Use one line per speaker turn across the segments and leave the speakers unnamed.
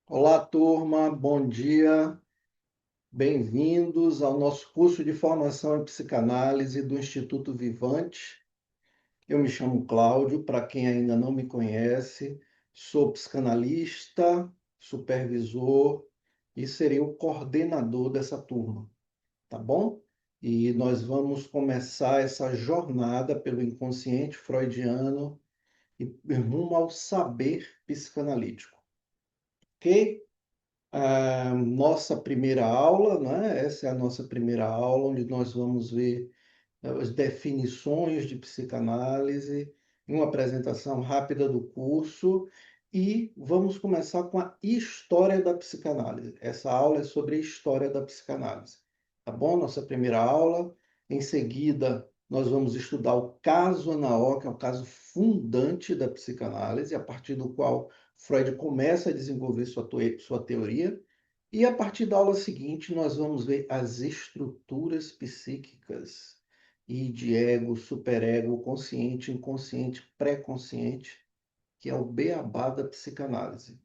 Olá, turma, bom dia. Bem-vindos ao nosso curso de formação em psicanálise do Instituto Vivante. Eu me chamo Cláudio, para quem ainda não me conhece, sou psicanalista, supervisor e serei o coordenador dessa turma, tá bom? E nós vamos começar essa jornada pelo inconsciente freudiano e rumo ao saber psicanalítico, ok? A nossa primeira aula, né? Essa é a nossa primeira aula, onde nós vamos ver as definições de psicanálise, uma apresentação rápida do curso e vamos começar com a história da psicanálise. Essa aula é sobre a história da psicanálise, tá bom? Nossa primeira aula. Em seguida, nós vamos estudar o caso Anaó, que é o caso fundante da psicanálise, a partir do qual Freud começa a desenvolver sua teoria. E a partir da aula seguinte, nós vamos ver as estruturas psíquicas e de ego, superego, consciente, inconsciente, pré-consciente, que é o beabá da psicanálise.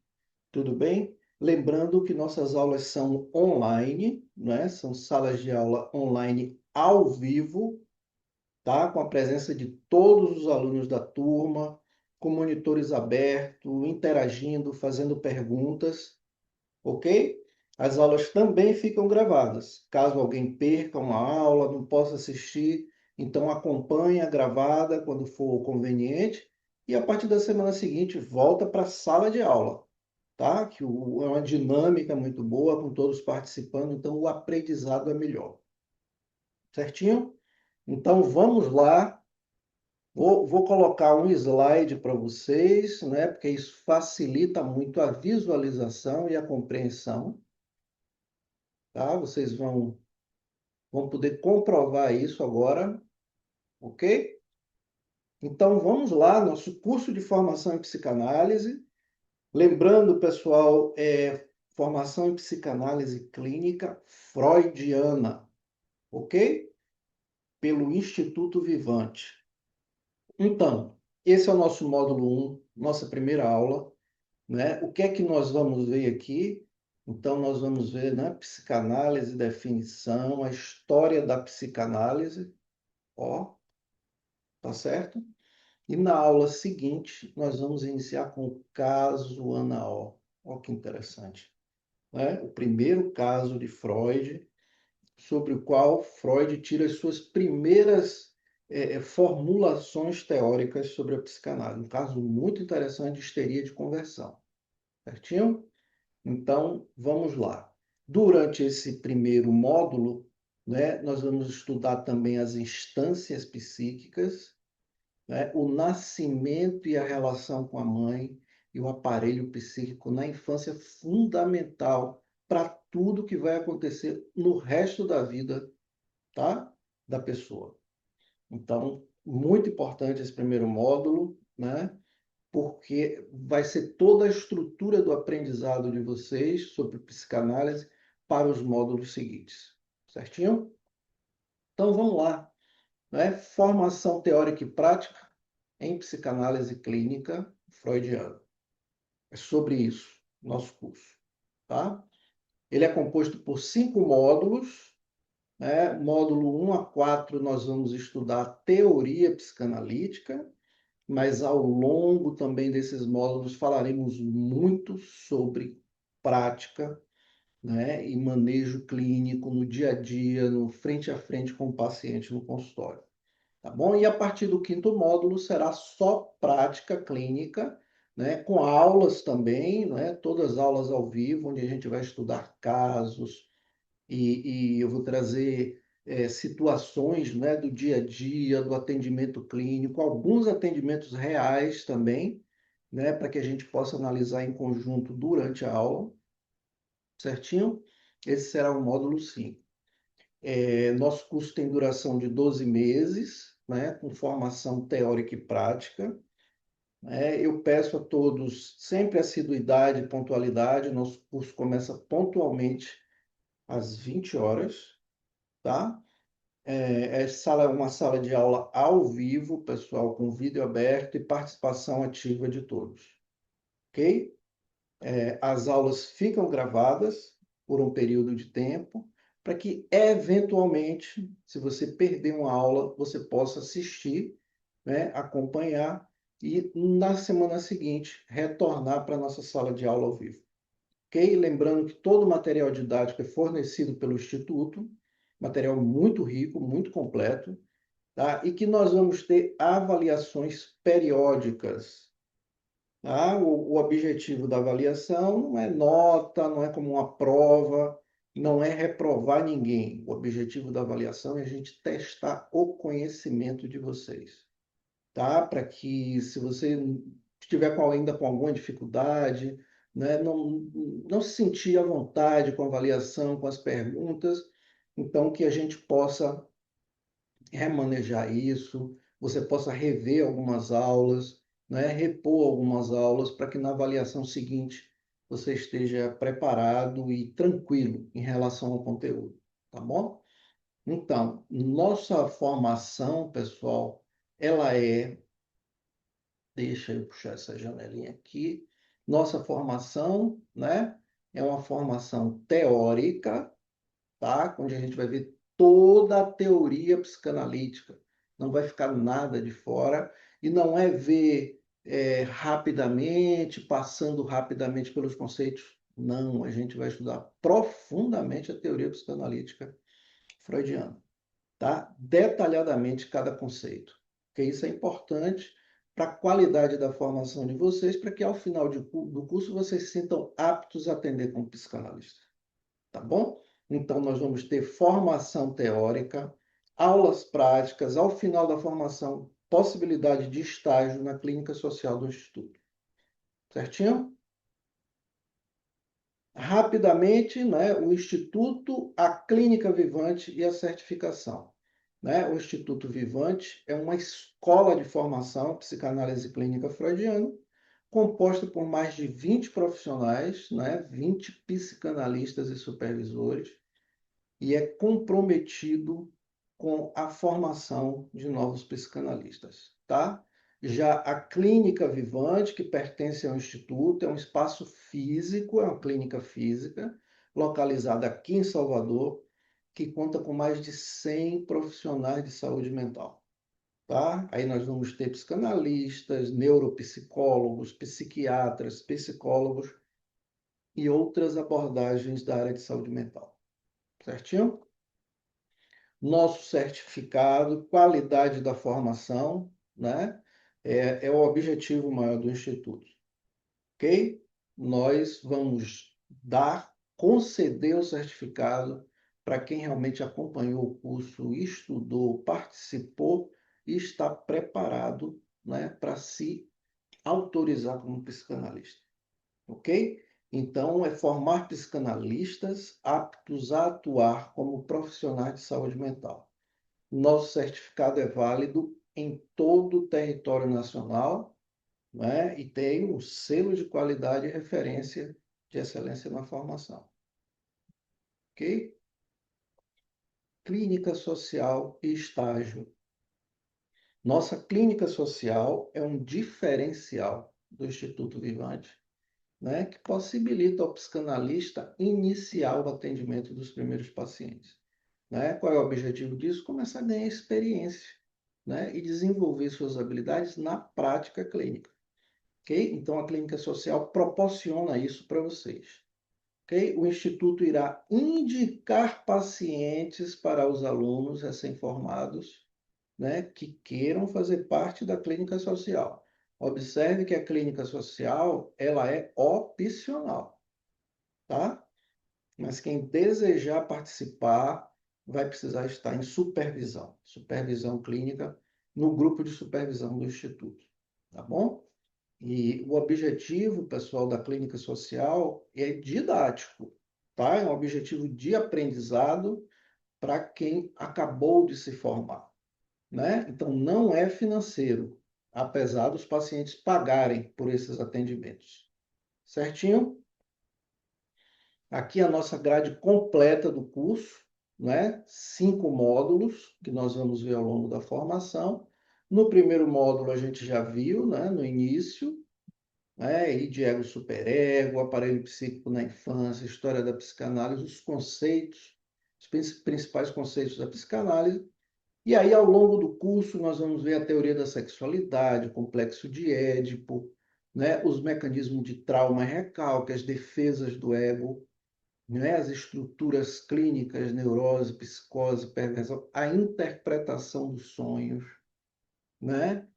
Tudo bem? Lembrando que nossas aulas são online, né? São salas de aula online ao vivo, tá? Com a presença de todos os alunos da turma, com monitores abertos, interagindo, fazendo perguntas, ok? As aulas também ficam gravadas. Caso alguém perca uma aula, não possa assistir, então acompanhe a gravada quando for conveniente e a partir da semana seguinte volta para a sala de aula, tá? É uma dinâmica muito boa com todos participando, então o aprendizado é melhor. Certinho? Então vamos lá. Vou colocar um slide para vocês, né? Porque isso facilita muito a visualização e a compreensão, tá? Vocês vão poder comprovar isso agora, ok? Então vamos lá, nosso curso de formação em psicanálise. Lembrando, pessoal, formação em psicanálise clínica freudiana, ok? Pelo Instituto Vivante. Então, esse é o nosso módulo 1, nossa primeira aula, né? O que é que nós vamos ver aqui? Então, nós vamos ver, né, psicanálise, definição, a história da psicanálise, ó, tá certo? E na aula seguinte, nós vamos iniciar com o caso Ana O. Olha que interessante, né? O primeiro caso de Freud, sobre o qual Freud tira as suas primeiras formulações teóricas sobre a psicanálise. Um caso muito interessante de histeria de conversão, certinho? Então, vamos lá. Durante esse primeiro módulo, né, nós vamos estudar também as instâncias psíquicas, né, o nascimento e a relação com a mãe e o aparelho psíquico na infância fundamental para tudo que vai acontecer no resto da vida, tá? Da pessoa. Então, muito importante esse primeiro módulo, né? Porque vai ser toda a estrutura do aprendizado de vocês sobre psicanálise para os módulos seguintes. Certinho? Então, vamos lá, né? Formação teórica e prática em psicanálise clínica freudiana. É sobre isso, nosso curso, tá? Ele é composto por 5 módulos, né? Módulo 1 a 4 nós vamos estudar teoria psicanalítica, mas ao longo também desses módulos falaremos muito sobre prática, né? E manejo clínico no dia a dia, no frente a frente com o paciente no consultório. Tá bom? E a partir do quinto módulo será só prática clínica, né? Com aulas também, né? Todas aulas ao vivo, onde a gente vai estudar casos e eu vou trazer situações, né? Do dia a dia, do atendimento clínico, alguns atendimentos reais também, né? Para que a gente possa analisar em conjunto durante a aula, certinho? Esse será o módulo 5. Nosso curso tem duração de 12 meses, né, com formação teórica e prática. Eu peço a todos sempre assiduidade e pontualidade. Nosso curso começa pontualmente às 20 horas, tá? Uma sala de aula ao vivo, pessoal, com vídeo aberto e participação ativa de todos, ok? As aulas ficam gravadas por um período de tempo, para que, eventualmente, se você perder uma aula, você possa assistir, né, acompanhar e, na semana seguinte, retornar para a nossa sala de aula ao vivo. Ok? Lembrando que todo o material didático é fornecido pelo Instituto, material muito rico, muito completo, tá? E que nós vamos ter avaliações periódicas. Tá? O objetivo da avaliação não é nota, não é como uma prova, não é reprovar ninguém. O objetivo da avaliação é a gente testar o conhecimento de vocês, tá? Para que, se você estiver ainda com alguma dificuldade, né, não se sentir à vontade com a avaliação, com as perguntas, então que a gente possa remanejar isso, você possa rever algumas aulas, né, repor algumas aulas, para que na avaliação seguinte você esteja preparado e tranquilo em relação ao conteúdo, tá bom? Então, nossa formação, pessoal, ela deixa eu puxar essa janelinha aqui, nossa formação, né, é uma formação teórica, tá? Onde a gente vai ver toda a teoria psicanalítica. Não vai ficar nada de fora. E não é ver rapidamente, passando rapidamente pelos conceitos. Não, a gente vai estudar profundamente a teoria psicanalítica freudiana, tá? Detalhadamente cada conceito. Porque isso é importante para a qualidade da formação de vocês, para que ao final do curso vocês se sintam aptos a atender como psicanalista. Tá bom? Então, nós vamos ter formação teórica, aulas práticas, ao final da formação, possibilidade de estágio na clínica social do Instituto. Certinho? Rapidamente, né, o Instituto, a Clínica Vivante e a certificação. Né? O Instituto Vivante é uma escola de formação psicanálise clínica freudiana, composta por mais de 20 profissionais, né, 20 psicanalistas e supervisores, e é comprometido com a formação de novos psicanalistas, tá? Já a Clínica Vivante, que pertence ao Instituto, é um espaço físico, é uma clínica física, localizada aqui em Salvador, que conta com mais de 100 profissionais de saúde mental, tá? Aí nós vamos ter psicanalistas, neuropsicólogos, psiquiatras, psicólogos e outras abordagens da área de saúde mental, certinho? Nosso certificado, qualidade da formação, né? É o objetivo maior do Instituto, ok? Nós vamos conceder o certificado para quem realmente acompanhou o curso, estudou, participou e está preparado, né, para se autorizar como psicanalista, ok? Então, é formar psicanalistas aptos a atuar como profissionais de saúde mental. Nosso certificado é válido em todo o território nacional, né? E tem um selo de qualidade e referência de excelência na formação. Ok? Clínica social e estágio. Nossa clínica social é um diferencial do Instituto Vivante, né? Que possibilita ao psicanalista iniciar o atendimento dos primeiros pacientes. Né? Qual é o objetivo disso? Começar a ganhar experiência, né? E desenvolver suas habilidades na prática clínica. Okay? Então, a clínica social proporciona isso para vocês. Okay? O Instituto irá indicar pacientes para os alunos recém-formados, né, que queiram fazer parte da clínica social. Observe que a clínica social ela é opcional, tá? Mas quem desejar participar vai precisar estar em supervisão clínica no grupo de supervisão do Instituto, tá bom? E o objetivo, pessoal, da clínica social é didático, tá? É um objetivo de aprendizado para quem acabou de se formar, né? Então, não é financeiro, apesar dos pacientes pagarem por esses atendimentos. Certinho? Aqui a nossa grade completa do curso, né? 5 módulos que nós vamos ver ao longo da formação. No primeiro módulo a gente já viu, né? No início, né? E de ego superego, aparelho psíquico na infância, história da psicanálise, os conceitos, os principais conceitos da psicanálise. E aí, ao longo do curso, nós vamos ver a teoria da sexualidade, o complexo de Édipo, né? Os mecanismos de trauma e recalque, as defesas do ego, né? As estruturas clínicas, neurose, psicose, perversão, a interpretação dos sonhos, né?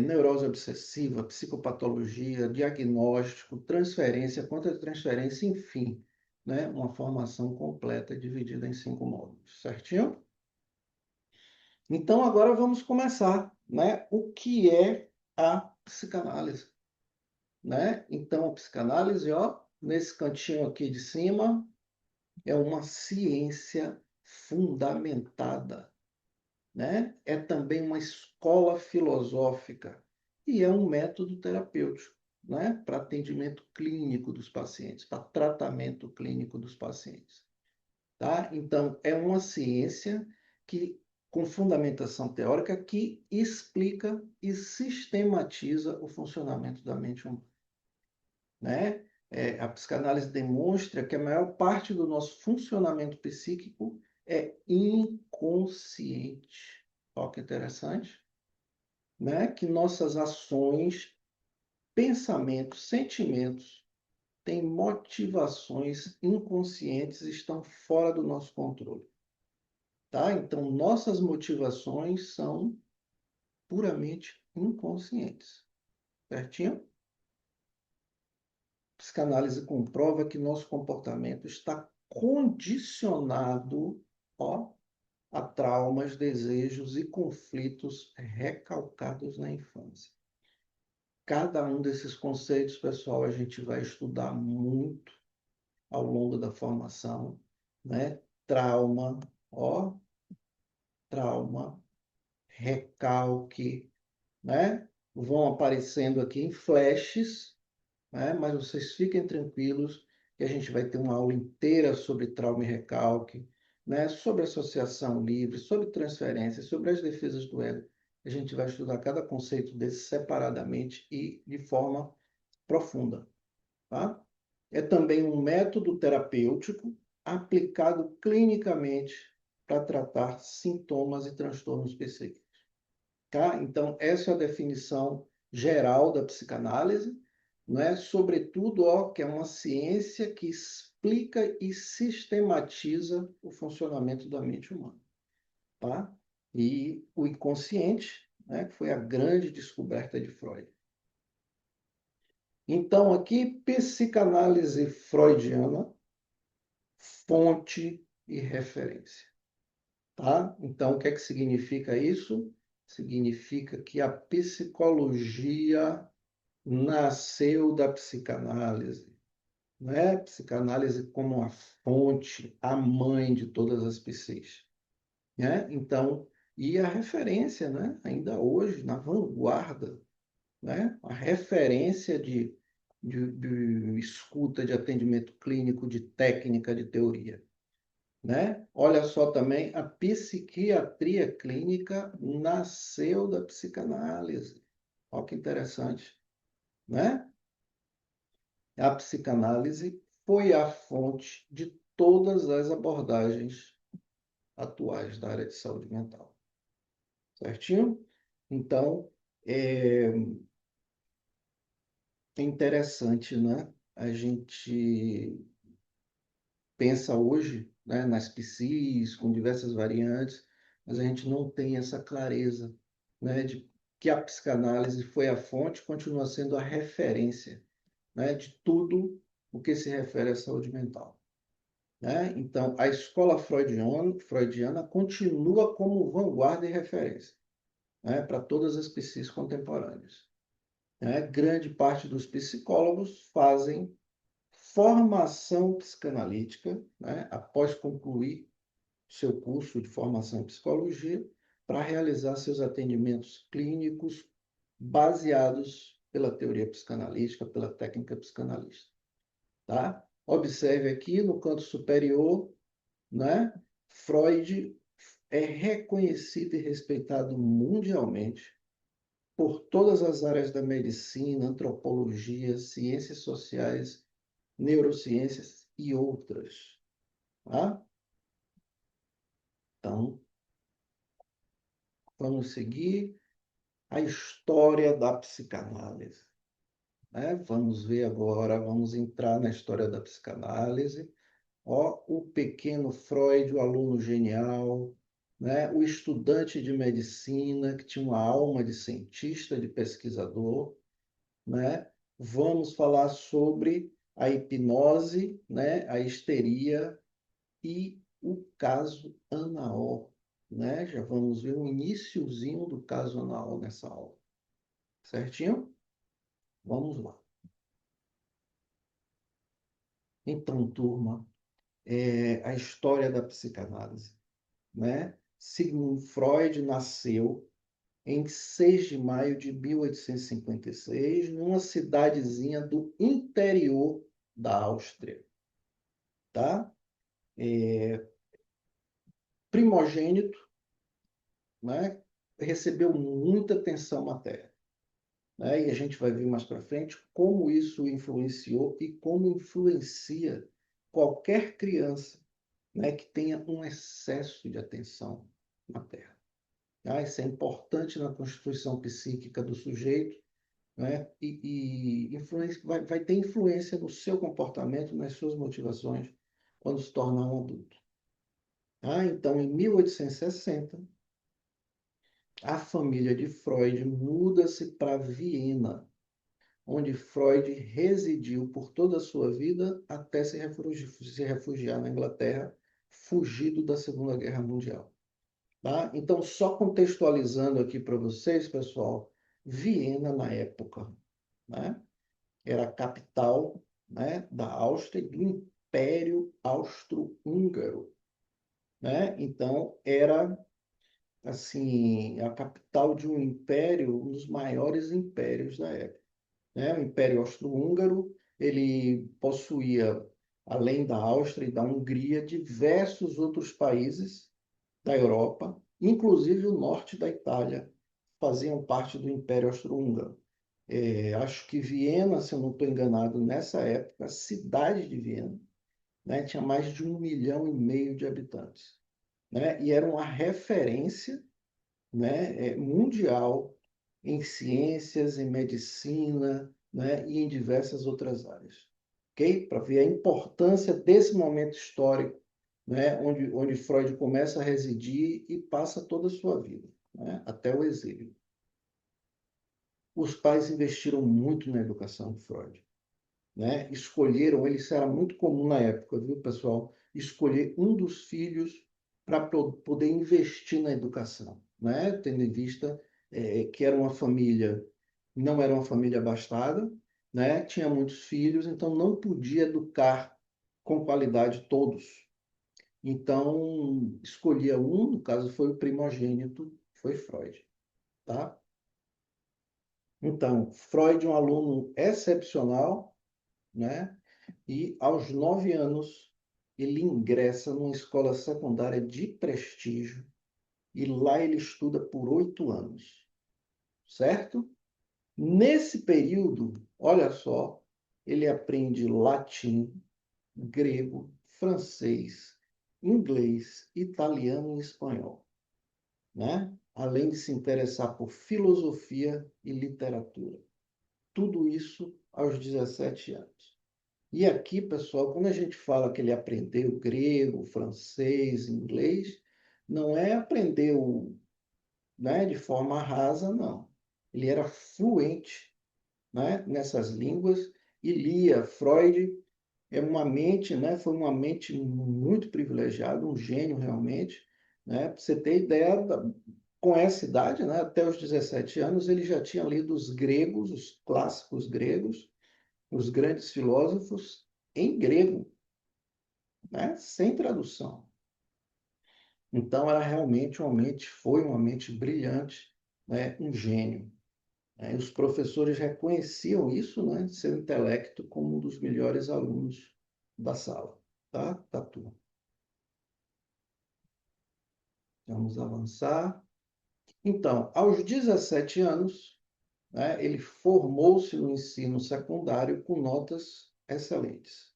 Neurose obsessiva, psicopatologia, diagnóstico, transferência, contra-transferência, enfim, né? Uma formação completa dividida em 5 módulos, certinho? Então, agora vamos começar, né? O que é a psicanálise, né? Então, a psicanálise, ó, nesse cantinho aqui de cima, é uma ciência fundamentada, né? É também uma escola filosófica e é um método terapêutico, né? Para atendimento clínico dos pacientes, para tratamento clínico dos pacientes, tá? Então, é uma ciência que com fundamentação teórica que explica e sistematiza o funcionamento da mente humana, né? A psicanálise demonstra que a maior parte do nosso funcionamento psíquico é inconsciente. Olha que interessante, né? Que nossas ações, pensamentos, sentimentos têm motivações inconscientes e estão fora do nosso controle, tá? Então, nossas motivações são puramente inconscientes, certinho? Psicanálise comprova que nosso comportamento está condicionado, ó, a traumas, desejos e conflitos recalcados na infância. Cada um desses conceitos, pessoal, a gente vai estudar muito ao longo da formação, né? Trauma, ó, trauma, recalque, né? Vão aparecendo aqui em flashes, né? Mas vocês fiquem tranquilos que a gente vai ter uma aula inteira sobre trauma e recalque, né? Sobre associação livre, sobre transferência, sobre as defesas do ego. A gente vai estudar cada conceito desse separadamente e de forma profunda, tá? É também um método terapêutico aplicado clinicamente para tratar sintomas e transtornos psíquicos. Tá? Então, essa é a definição geral da psicanálise, não é? Sobretudo, ó, que é uma ciência que explica e sistematiza o funcionamento da mente humana, tá? E o inconsciente, né, que foi a grande descoberta de Freud. Então, aqui, psicanálise freudiana, fonte e referência, tá? Então, o que é que significa isso? Significa que a psicologia nasceu da psicanálise, né? Psicanálise como a fonte, a mãe de todas as psis, né? Então, e a referência, né? Ainda hoje, na vanguarda, né? A referência de escuta, de atendimento clínico, de técnica, de teoria, né? Olha só também, a psiquiatria clínica nasceu da psicanálise. Olha que interessante, né? A psicanálise foi a fonte de todas as abordagens atuais da área de saúde mental. Certinho? Então, é interessante, né? A gente pensa hoje, né, nas psis, com diversas variantes, mas a gente não tem essa clareza, né, de que a psicanálise foi a fonte, continua sendo a referência, né, de tudo o que se refere à saúde mental, né? Então, a escola freudiana continua como vanguarda e referência, né, para todas as psis contemporâneas, né? Grande parte dos psicólogos fazem formação psicanalítica, né, após concluir seu curso de formação em psicologia, para realizar seus atendimentos clínicos baseados pela teoria psicanalítica, pela técnica psicanalista, tá? Observe aqui no canto superior, né? Freud é reconhecido e respeitado mundialmente, por todas as áreas da medicina, antropologia, ciências sociais, neurociências e outras. Tá? Então, vamos seguir a história da psicanálise, né? Vamos ver agora, vamos entrar na história da psicanálise. Ó, o pequeno Freud, o aluno genial, né? O estudante de medicina que tinha uma alma de cientista, de pesquisador, né? Vamos falar sobre a hipnose, né? A histeria e o caso Anaó, né? Já vamos ver o iniciozinho do caso Anaó nessa aula. Certinho? Vamos lá. Então, turma, a história da psicanálise, né? Sigmund Freud nasceu em 6 de maio de 1856, numa cidadezinha do interior da Áustria, tá? Primogênito, né? Recebeu muita atenção materna, né? E a gente vai ver mais para frente como isso influenciou e como influencia qualquer criança, né, que tenha um excesso de atenção materna. Tá? Isso é importante na constituição psíquica do sujeito, né? Vai ter influência no seu comportamento, nas suas motivações, quando se tornar um adulto. Tá? Então, em 1860, a família de Freud muda-se para Viena, onde Freud residiu por toda a sua vida até se refugiar na Inglaterra, fugido da Segunda Guerra Mundial. Tá? Então, só contextualizando aqui para vocês, pessoal, Viena na época, né? Era a capital, né, da Áustria e do Império Austro-Húngaro, né? Então, era assim, a capital de um império, um dos maiores impérios da época, né? O Império Austro-Húngaro, ele possuía, além da Áustria e da Hungria, diversos outros países da Europa, inclusive o norte da Itália, faziam parte do Império Austro-Húngaro. Acho que Viena, se eu não estou enganado, nessa época, a cidade de Viena, né, tinha mais de 1,5 milhão de habitantes, né, e era uma referência, né, mundial em ciências, em medicina, né, e em diversas outras áreas. Ok? Para ver a importância desse momento histórico, né, onde Freud começa a residir e passa toda a sua vida, né, até o exílio. Os pais investiram muito na educação de Freud, né? Escolheram, isso era muito comum na época, viu, pessoal? Escolher um dos filhos para poder investir na educação, né? Tendo em vista que era uma família, não era uma família abastada, né? Tinha muitos filhos, então não podia educar com qualidade todos. Então, escolhia um, no caso foi o primogênito, foi Freud, tá? Então, Freud é um aluno excepcional, né? E aos 9 anos ele ingressa numa escola secundária de prestígio e lá ele estuda por 8 anos, certo? Nesse período, olha só, ele aprende latim, grego, francês, inglês, italiano e espanhol, né? Além de se interessar por filosofia e literatura. Tudo isso aos 17 anos. E aqui, pessoal, quando a gente fala que ele aprendeu grego, francês, inglês, não é aprendeu, né, de forma rasa, não. Ele era fluente, né, nessas línguas e lia. Freud é uma mente, né, foi uma mente muito privilegiada, um gênio realmente, né? Para você ter ideia, com essa idade, né, até os 17 anos, ele já tinha lido os gregos, os clássicos gregos, os grandes filósofos em grego, né? Sem tradução. Então, era realmente uma mente, foi uma mente brilhante, né? Um gênio. Né? E os professores reconheciam isso, né? Seu intelecto como um dos melhores alunos da sala, tá? Da turma. Vamos avançar. Então, aos 17 anos, né? Ele formou-se no ensino secundário com notas excelentes,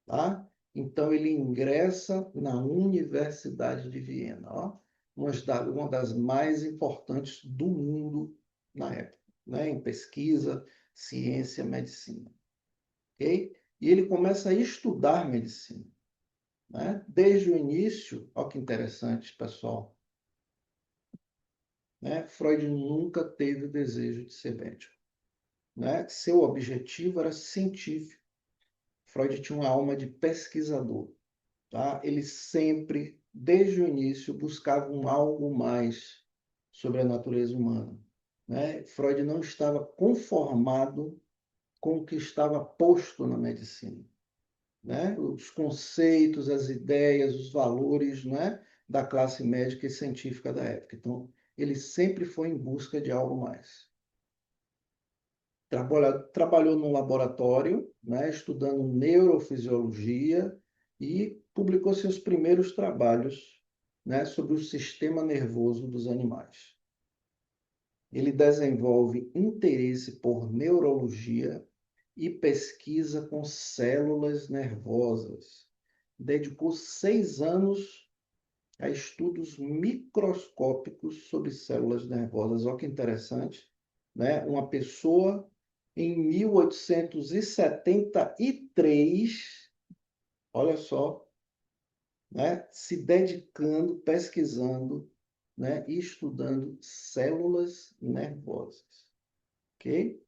tá? Então, ele ingressa na Universidade de Viena, ó, uma das mais importantes do mundo na época, né? Em pesquisa, ciência, medicina. Ok? E ele começa a estudar medicina, né? Desde o início, olha que interessante, pessoal, né? Freud nunca teve o desejo de ser médico, né? Seu objetivo era científico. Freud tinha uma alma de pesquisador, tá? Ele sempre, desde o início, buscava um algo mais sobre a natureza humana, né? Freud não estava conformado com o que estava posto na medicina, né? Os conceitos, as ideias, os valores, né? Da classe médica e científica da época. Então, ele sempre foi em busca de algo mais. Trabalhou num laboratório, né, estudando neurofisiologia e publicou seus primeiros trabalhos, né, sobre o sistema nervoso dos animais. Ele desenvolve interesse por neurologia e pesquisa com células nervosas. Dedicou 6 anos a estudos microscópicos sobre células nervosas. Olha que interessante, né? Uma pessoa em 1873, olha só, né? Se dedicando, pesquisando, né? E estudando células nervosas, ok?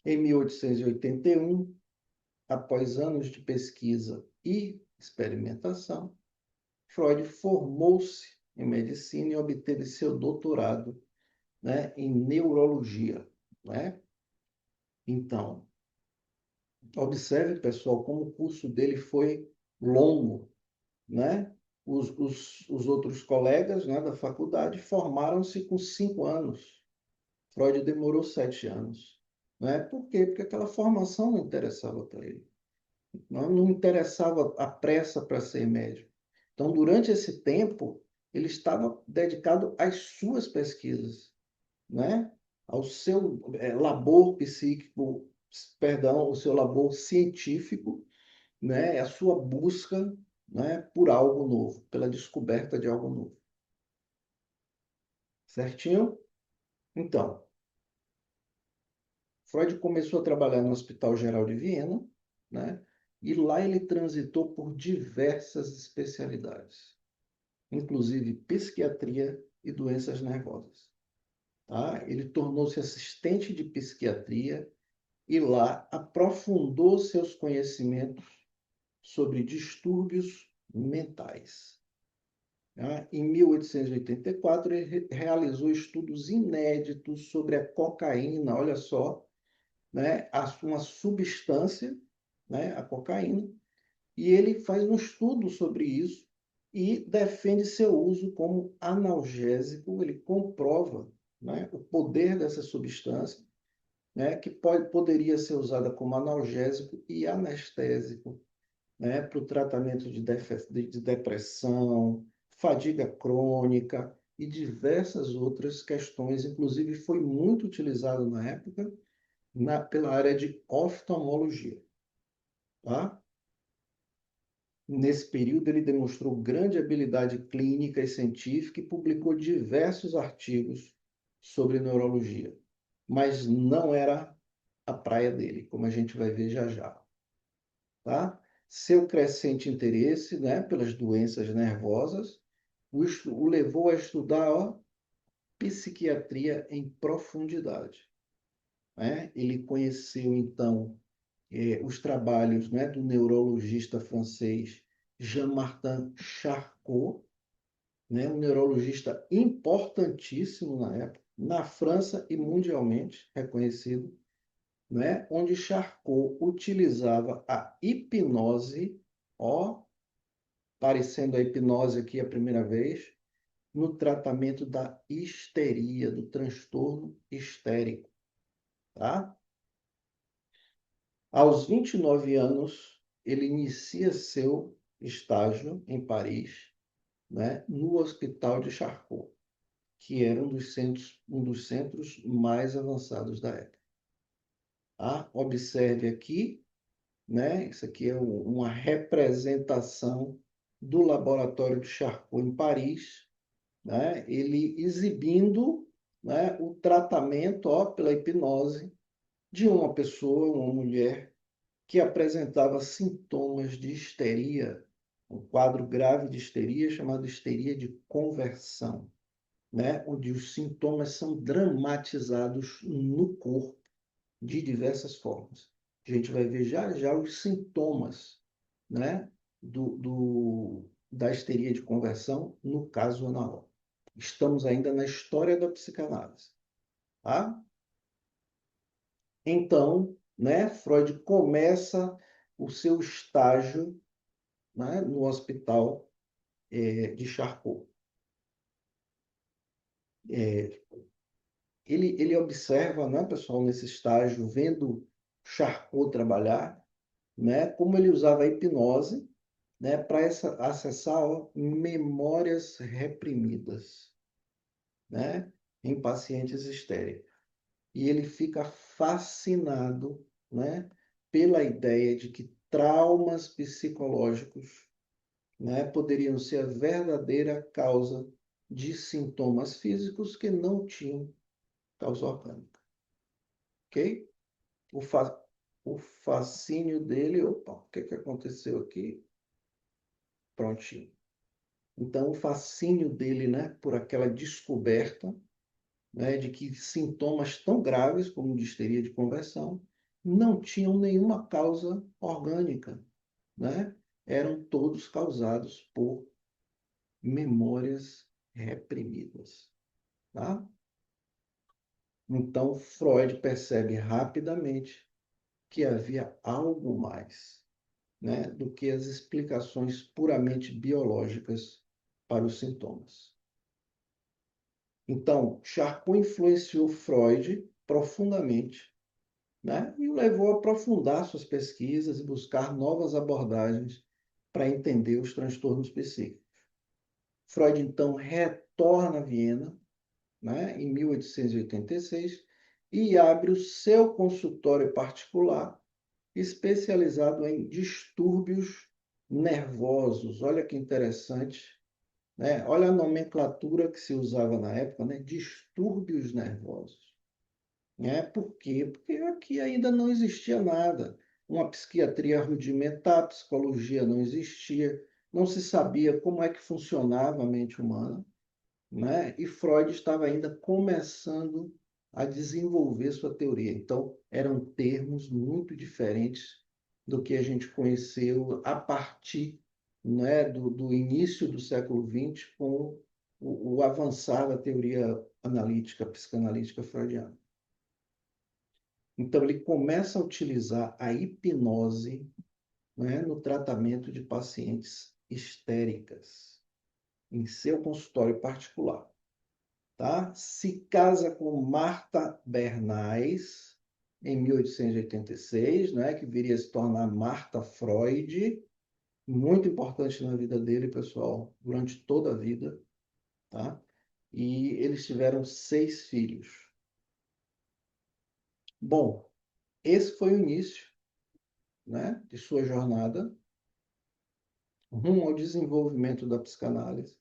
Em 1881, após anos de pesquisa e experimentação, Freud formou-se em medicina e obteve seu doutorado, né, em neurologia, né? Então, observe, pessoal, como o curso dele foi longo, né? Os outros colegas, né, da faculdade formaram-se com 5 anos. Freud demorou 7 anos, né? Por quê? Porque aquela formação não interessava para ele. Não interessava a pressa para ser médico. Então, durante esse tempo, ele estava dedicado às suas pesquisas, né? Ao seu labor psíquico, perdão, o seu labor científico, né? A sua busca, né? Por algo novo, pela descoberta de algo novo. Certinho? Então, Freud começou a trabalhar no Hospital Geral de Viena, né? E lá ele transitou por diversas especialidades, inclusive psiquiatria e doenças nervosas. Tá? Ele tornou-se assistente de psiquiatria e lá aprofundou seus conhecimentos sobre distúrbios mentais. Tá? Em 1884, ele realizou estudos inéditos sobre a cocaína, olha só, né? Uma substância, né? A cocaína, e ele faz um estudo sobre isso e defende seu uso como analgésico. Ele comprova, né, o poder dessa substância, né, que poderia ser usada como analgésico e anestésico, né, para o tratamento de depressão, fadiga crônica e diversas outras questões. Inclusive, foi muito utilizado na época pela área de oftalmologia. Tá? Nesse período, ele demonstrou grande habilidade clínica e científica e publicou diversos artigos sobre neurologia, mas não era a praia dele, como a gente vai ver já já. Tá? Seu crescente interesse, né, pelas doenças nervosas o levou a estudar, ó, psiquiatria em profundidade, né? Ele conheceu, então, os trabalhos, né, do neurologista francês Jean-Martin Charcot, né, um neurologista importantíssimo na época, na França e mundialmente reconhecido, né, onde Charcot utilizava a hipnose, ó, parecendo a hipnose aqui a primeira vez, no tratamento da histeria, do transtorno histérico, tá? Aos 29 anos, ele inicia seu estágio em Paris, né, no Hospital de Charcot, que era um dos centros mais avançados da época. Tá? Observe aqui, né? Isso aqui é uma representação do laboratório de Charcot em Paris, né? Ele exibindo, né, o tratamento, ó, pela hipnose de uma pessoa, uma mulher, que apresentava sintomas de histeria, um quadro grave de histeria chamado histeria de conversão, né? Onde os sintomas são dramatizados no corpo de diversas formas. A gente vai ver já já os sintomas, né, da histeria de conversão no caso anal. Estamos ainda na história da psicanálise. Tá? Então, né, Freud começa o seu estágio, né, no hospital de Charcot. Ele observa, né, pessoal, nesse estágio, vendo Charcot trabalhar, né, como ele usava a hipnose, né, para acessar, ó, memórias reprimidas, né, em pacientes histéricos. E ele fica fascinado, né, pela ideia de que traumas psicológicos, né, poderiam ser a verdadeira causa de sintomas físicos que não tinham causa orgânica. Ok? O, fa o fascínio dele, opa, o que aconteceu aqui? Prontinho. Então, o fascínio dele, né, por aquela descoberta, né, de que sintomas tão graves como de histeria de conversão não tinham nenhuma causa orgânica, né? Eram todos causados por memórias reprimidas, tá? Então, Freud percebe rapidamente que havia algo mais, né, do que as explicações puramente biológicas para os sintomas. Então, Charcot influenciou Freud profundamente, né, e o levou a aprofundar suas pesquisas e buscar novas abordagens para entender os transtornos psíquicos. Freud, então, retorna a Viena, né, em 1886 e abre o seu consultório particular especializado em distúrbios nervosos. Olha que interessante, né? Olha a nomenclatura que se usava na época, né? Distúrbios nervosos. Né? Por quê? Porque aqui ainda não existia nada. Uma psiquiatria rudimentar, a psicologia não existia, não se sabia como é que funcionava a mente humana, né? E Freud estava ainda começando a desenvolver sua teoria. Então, eram termos muito diferentes do que a gente conheceu a partir, né, do início do século XX, com o avançar da teoria analítica, psicanalítica freudiana. Então, ele começa a utilizar a hipnose, né, no tratamento de pacientes histéricas, em seu consultório particular. Tá? Se casa com Martha Bernays, em 1886, né, que viria a se tornar Martha Freud, muito importante na vida dele, pessoal, durante toda a vida. Tá? E eles tiveram 6 filhos. Bom, esse foi o início, né, de sua jornada rumo ao desenvolvimento da psicanálise,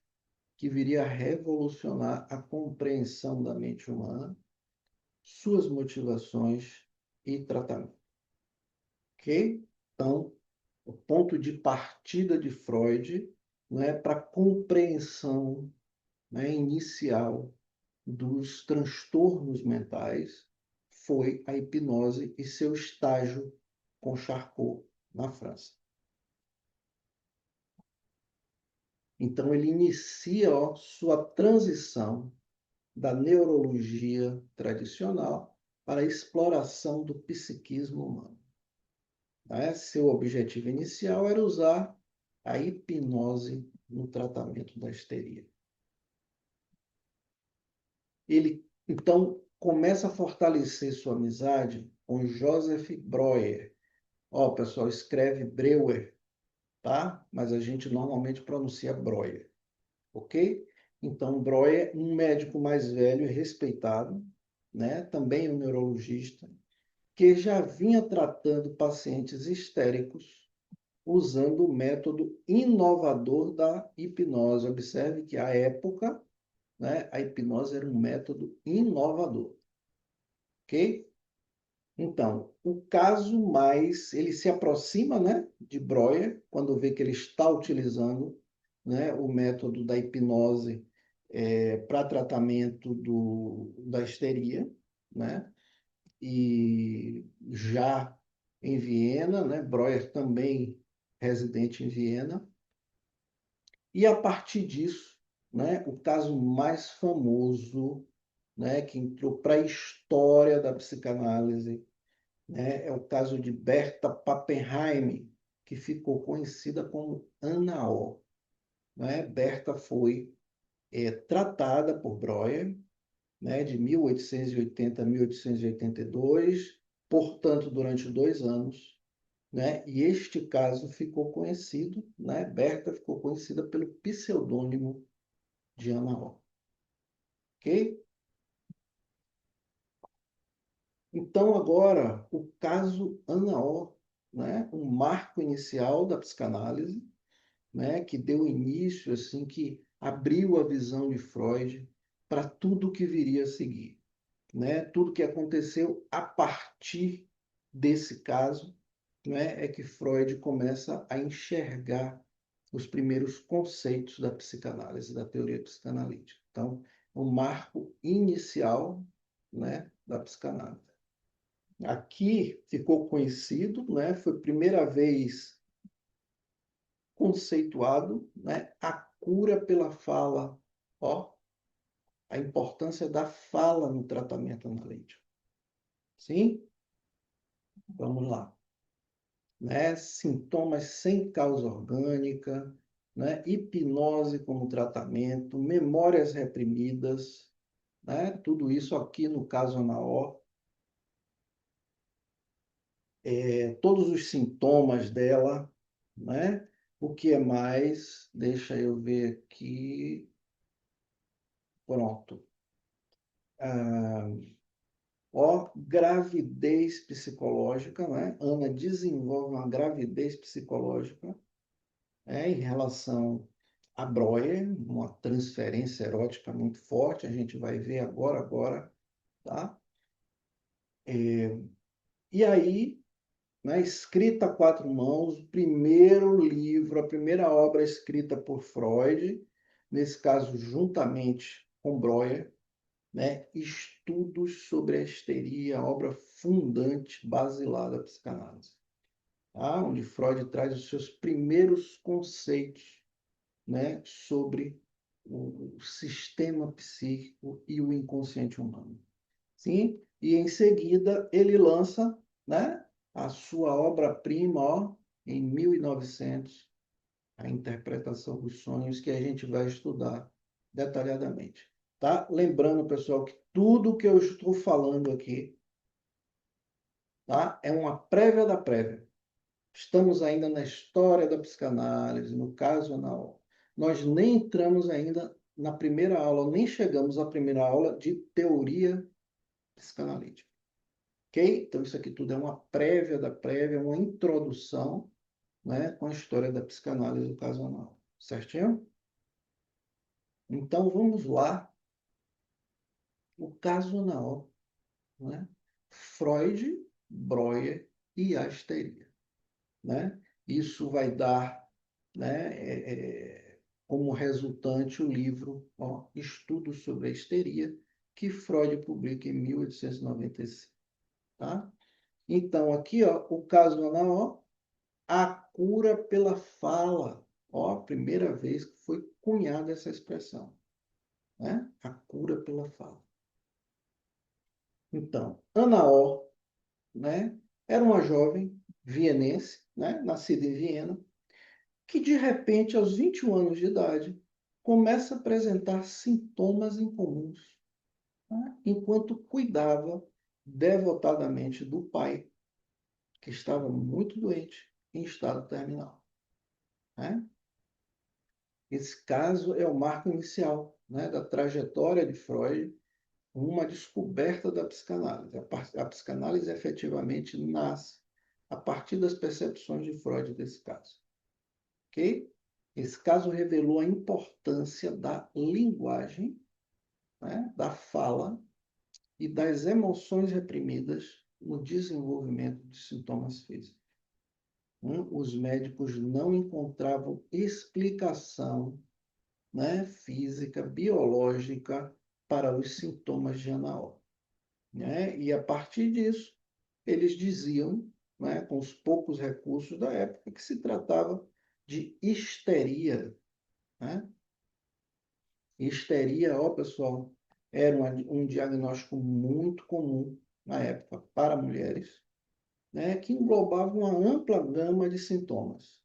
que viria a revolucionar a compreensão da mente humana, suas motivações e tratamento. Ok? Então, o ponto de partida de Freud, né, para a compreensão, né, inicial dos transtornos mentais foi a hipnose e seu estágio com Charcot na França. Então, ele inicia, ó, sua transição da neurologia tradicional para a exploração do psiquismo humano. Né? Seu objetivo inicial era usar a hipnose no tratamento da histeria. Ele, então, começa a fortalecer sua amizade com Joseph Breuer. Ó, pessoal, escreve Breuer, tá? Mas a gente normalmente pronuncia Breuer, ok? Então, Breuer, um médico mais velho e respeitado, né? Também um neurologista, que já vinha tratando pacientes histéricos usando o método inovador da hipnose. Observe que, à época, né, a hipnose era um método inovador, ok? Então, o caso mais, ele se aproxima, né, de Breuer, quando vê que ele está utilizando, né, o método da hipnose para tratamento da histeria, né, e já em Viena, né, Breuer também residente em Viena, e a partir disso, né, o caso mais famoso, né, que entrou para a história da psicanálise, né, é o caso de Berta Pappenheim, que ficou conhecida como Ana O. Né? Berta foi tratada por Breuer, né, de 1880 a 1882, portanto, durante 2 anos, né? E este caso ficou conhecido, né? Berta ficou conhecida pelo pseudônimo de Ana O. Ok? Então, agora, o caso Ana O, né? Um marco inicial da psicanálise, né? Que deu início, assim, que abriu a visão de Freud para tudo que viria a seguir, né? Tudo que aconteceu a partir desse caso, né? É que Freud começa a enxergar os primeiros conceitos da psicanálise, da teoria psicanalítica. Então, o marco inicial, né, da psicanálise. Aqui ficou conhecido, né, foi a primeira vez conceituado, né, a cura pela fala, ó, a importância da fala no tratamento analítico. Sim? Vamos lá. Né? Sintomas sem causa orgânica, né? Hipnose como tratamento, memórias reprimidas, né? Tudo isso aqui no caso Anaó, todos os sintomas dela, né? O que é mais? Deixa eu ver aqui. Pronto. Ah, gravidez psicológica, né? Ana desenvolve uma gravidez psicológica, em relação a Breuer, uma transferência erótica muito forte, a gente vai ver agora, tá? E aí, na escrita a quatro mãos, o primeiro livro, a primeira obra escrita por Freud, nesse caso juntamente com Breuer, né? Estudos sobre a histeria, obra fundante, basilar da psicanálise, tá? Onde Freud traz os seus primeiros conceitos, né, sobre o sistema psíquico e o inconsciente humano. Sim? E em seguida ele lança, né, a sua obra-prima, ó, em 1900, a interpretação dos sonhos, que a gente vai estudar detalhadamente. Tá? Lembrando, pessoal, que tudo que eu estou falando aqui, tá, é uma prévia da prévia. Estamos ainda na história da psicanálise, no caso anal. Nós nem entramos ainda na primeira aula, nem chegamos à primeira aula de teoria psicanalítica. Ok? Então, isso aqui tudo é uma prévia da prévia, uma introdução, né, com a história da psicanálise do caso anal. Certinho? Então, vamos lá. O caso anal, né? Freud, Breuer e a histeria, né? Isso vai dar, né, como resultante o livro, ó, Estudos sobre a Histeria, que Freud publica em 1895. Tá? Então, aqui, ó, o caso Anaó, a cura pela fala. Ó, a primeira vez que foi cunhada essa expressão, né? A cura pela fala. Então, Anaó, né, era uma jovem vienense, né, nascida em Viena, que de repente, aos 21 anos de idade, começa a apresentar sintomas incomuns, né? Enquanto cuidava devotadamente do pai, que estava muito doente, em estado terminal, né? Esse caso é o marco inicial, né, da trajetória de Freud, uma descoberta da psicanálise. A psicanálise efetivamente nasce a partir das percepções de Freud desse caso. Ok? Esse caso revelou a importância da linguagem, né, da fala e das emoções reprimidas no desenvolvimento de sintomas físicos. Os médicos não encontravam explicação, né, física, biológica para os sintomas de Ana O, né? E a partir disso, eles diziam, né, com os poucos recursos da época, que se tratava de histeria, né? Histeria, ó, pessoal, era um diagnóstico muito comum na época para mulheres, né, que englobava uma ampla gama de sintomas,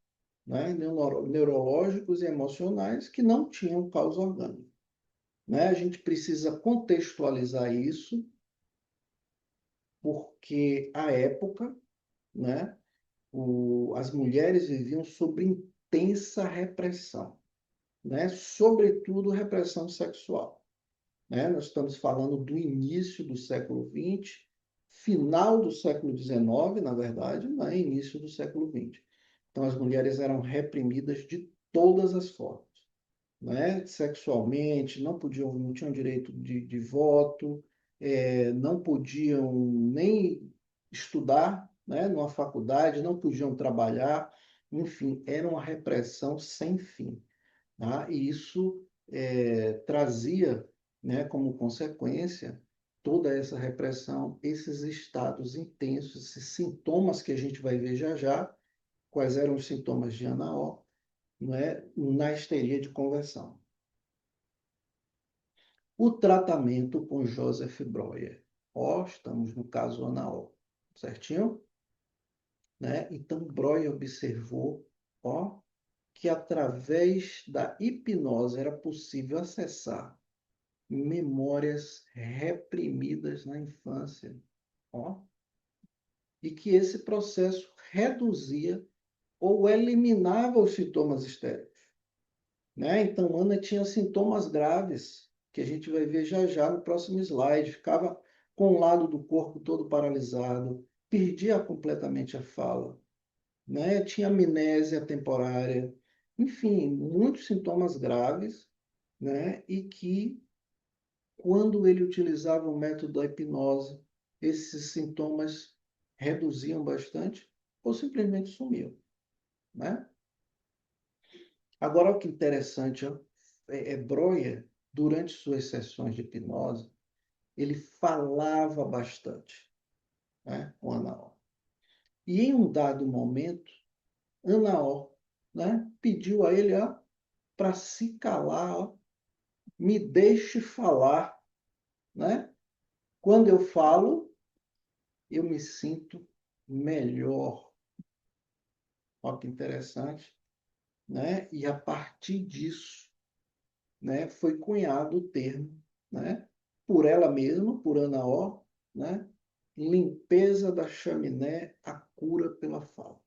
né, neurológicos e emocionais que não tinham causa orgânica, né? A gente precisa contextualizar isso, porque à época, né, as mulheres viviam sob intensa repressão, né, sobretudo repressão sexual, né? Nós estamos falando do início do século XX, final do século XIX, na verdade, né? Início do século XX. Então, as mulheres eram reprimidas de todas as formas, né? Sexualmente, não tinham direito de voto, não podiam nem estudar, né? Numa faculdade, não podiam trabalhar, enfim, era uma repressão sem fim, tá? E isso trazia, né, como consequência toda essa repressão, esses estados intensos, esses sintomas que a gente vai ver já já, quais eram os sintomas de Ana O, né, na histeria de conversão. O tratamento com Joseph Breuer. Ó, estamos no caso Ana O, certinho? Né? Então, Breuer observou, ó, que através da hipnose era possível acessar memórias reprimidas na infância, ó, e que esse processo reduzia ou eliminava os sintomas histéricos, né? Então, Ana tinha sintomas graves, que a gente vai ver já já no próximo slide, ficava com o lado do corpo todo paralisado, perdia completamente a fala, né? Tinha amnésia temporária, enfim, muitos sintomas graves, né? E que, quando ele utilizava o método da hipnose, esses sintomas reduziam bastante ou simplesmente sumiam, né? Agora, o que é interessante, ó, Breuer, durante suas sessões de hipnose, ele falava bastante, né, com Ana O. E em um dado momento, Ana O, né, pediu a ele para se calar, ó, me deixe falar, né? Quando eu falo, eu me sinto melhor. Olha que interessante, né? E a partir disso, né, foi cunhado o termo, né, por ela mesma, por Ana O, né, limpeza da chaminé, a cura pela fala,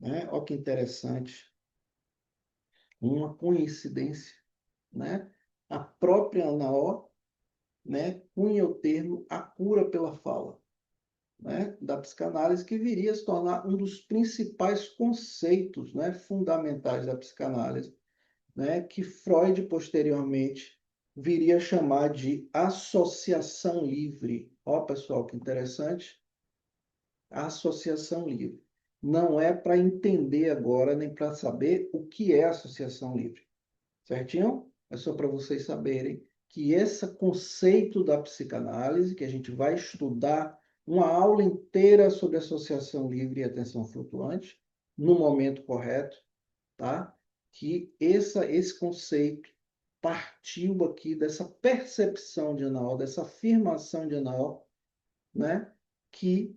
né? Olha que interessante, uma coincidência, né? A própria Ana O, né, cunha o termo a cura pela fala, né, da psicanálise, que viria a se tornar um dos principais conceitos, né, fundamentais da psicanálise, né, que Freud posteriormente viria a chamar de associação livre. Ó, pessoal, que interessante. Associação livre. Não é para entender agora, nem para saber o que é associação livre. Certinho? É só para vocês saberem que esse conceito da psicanálise, que a gente vai estudar uma aula inteira sobre associação livre e atenção flutuante, no momento correto, tá? Que esse conceito partiu aqui dessa percepção de Ana O, dessa afirmação de Ana O, né? Que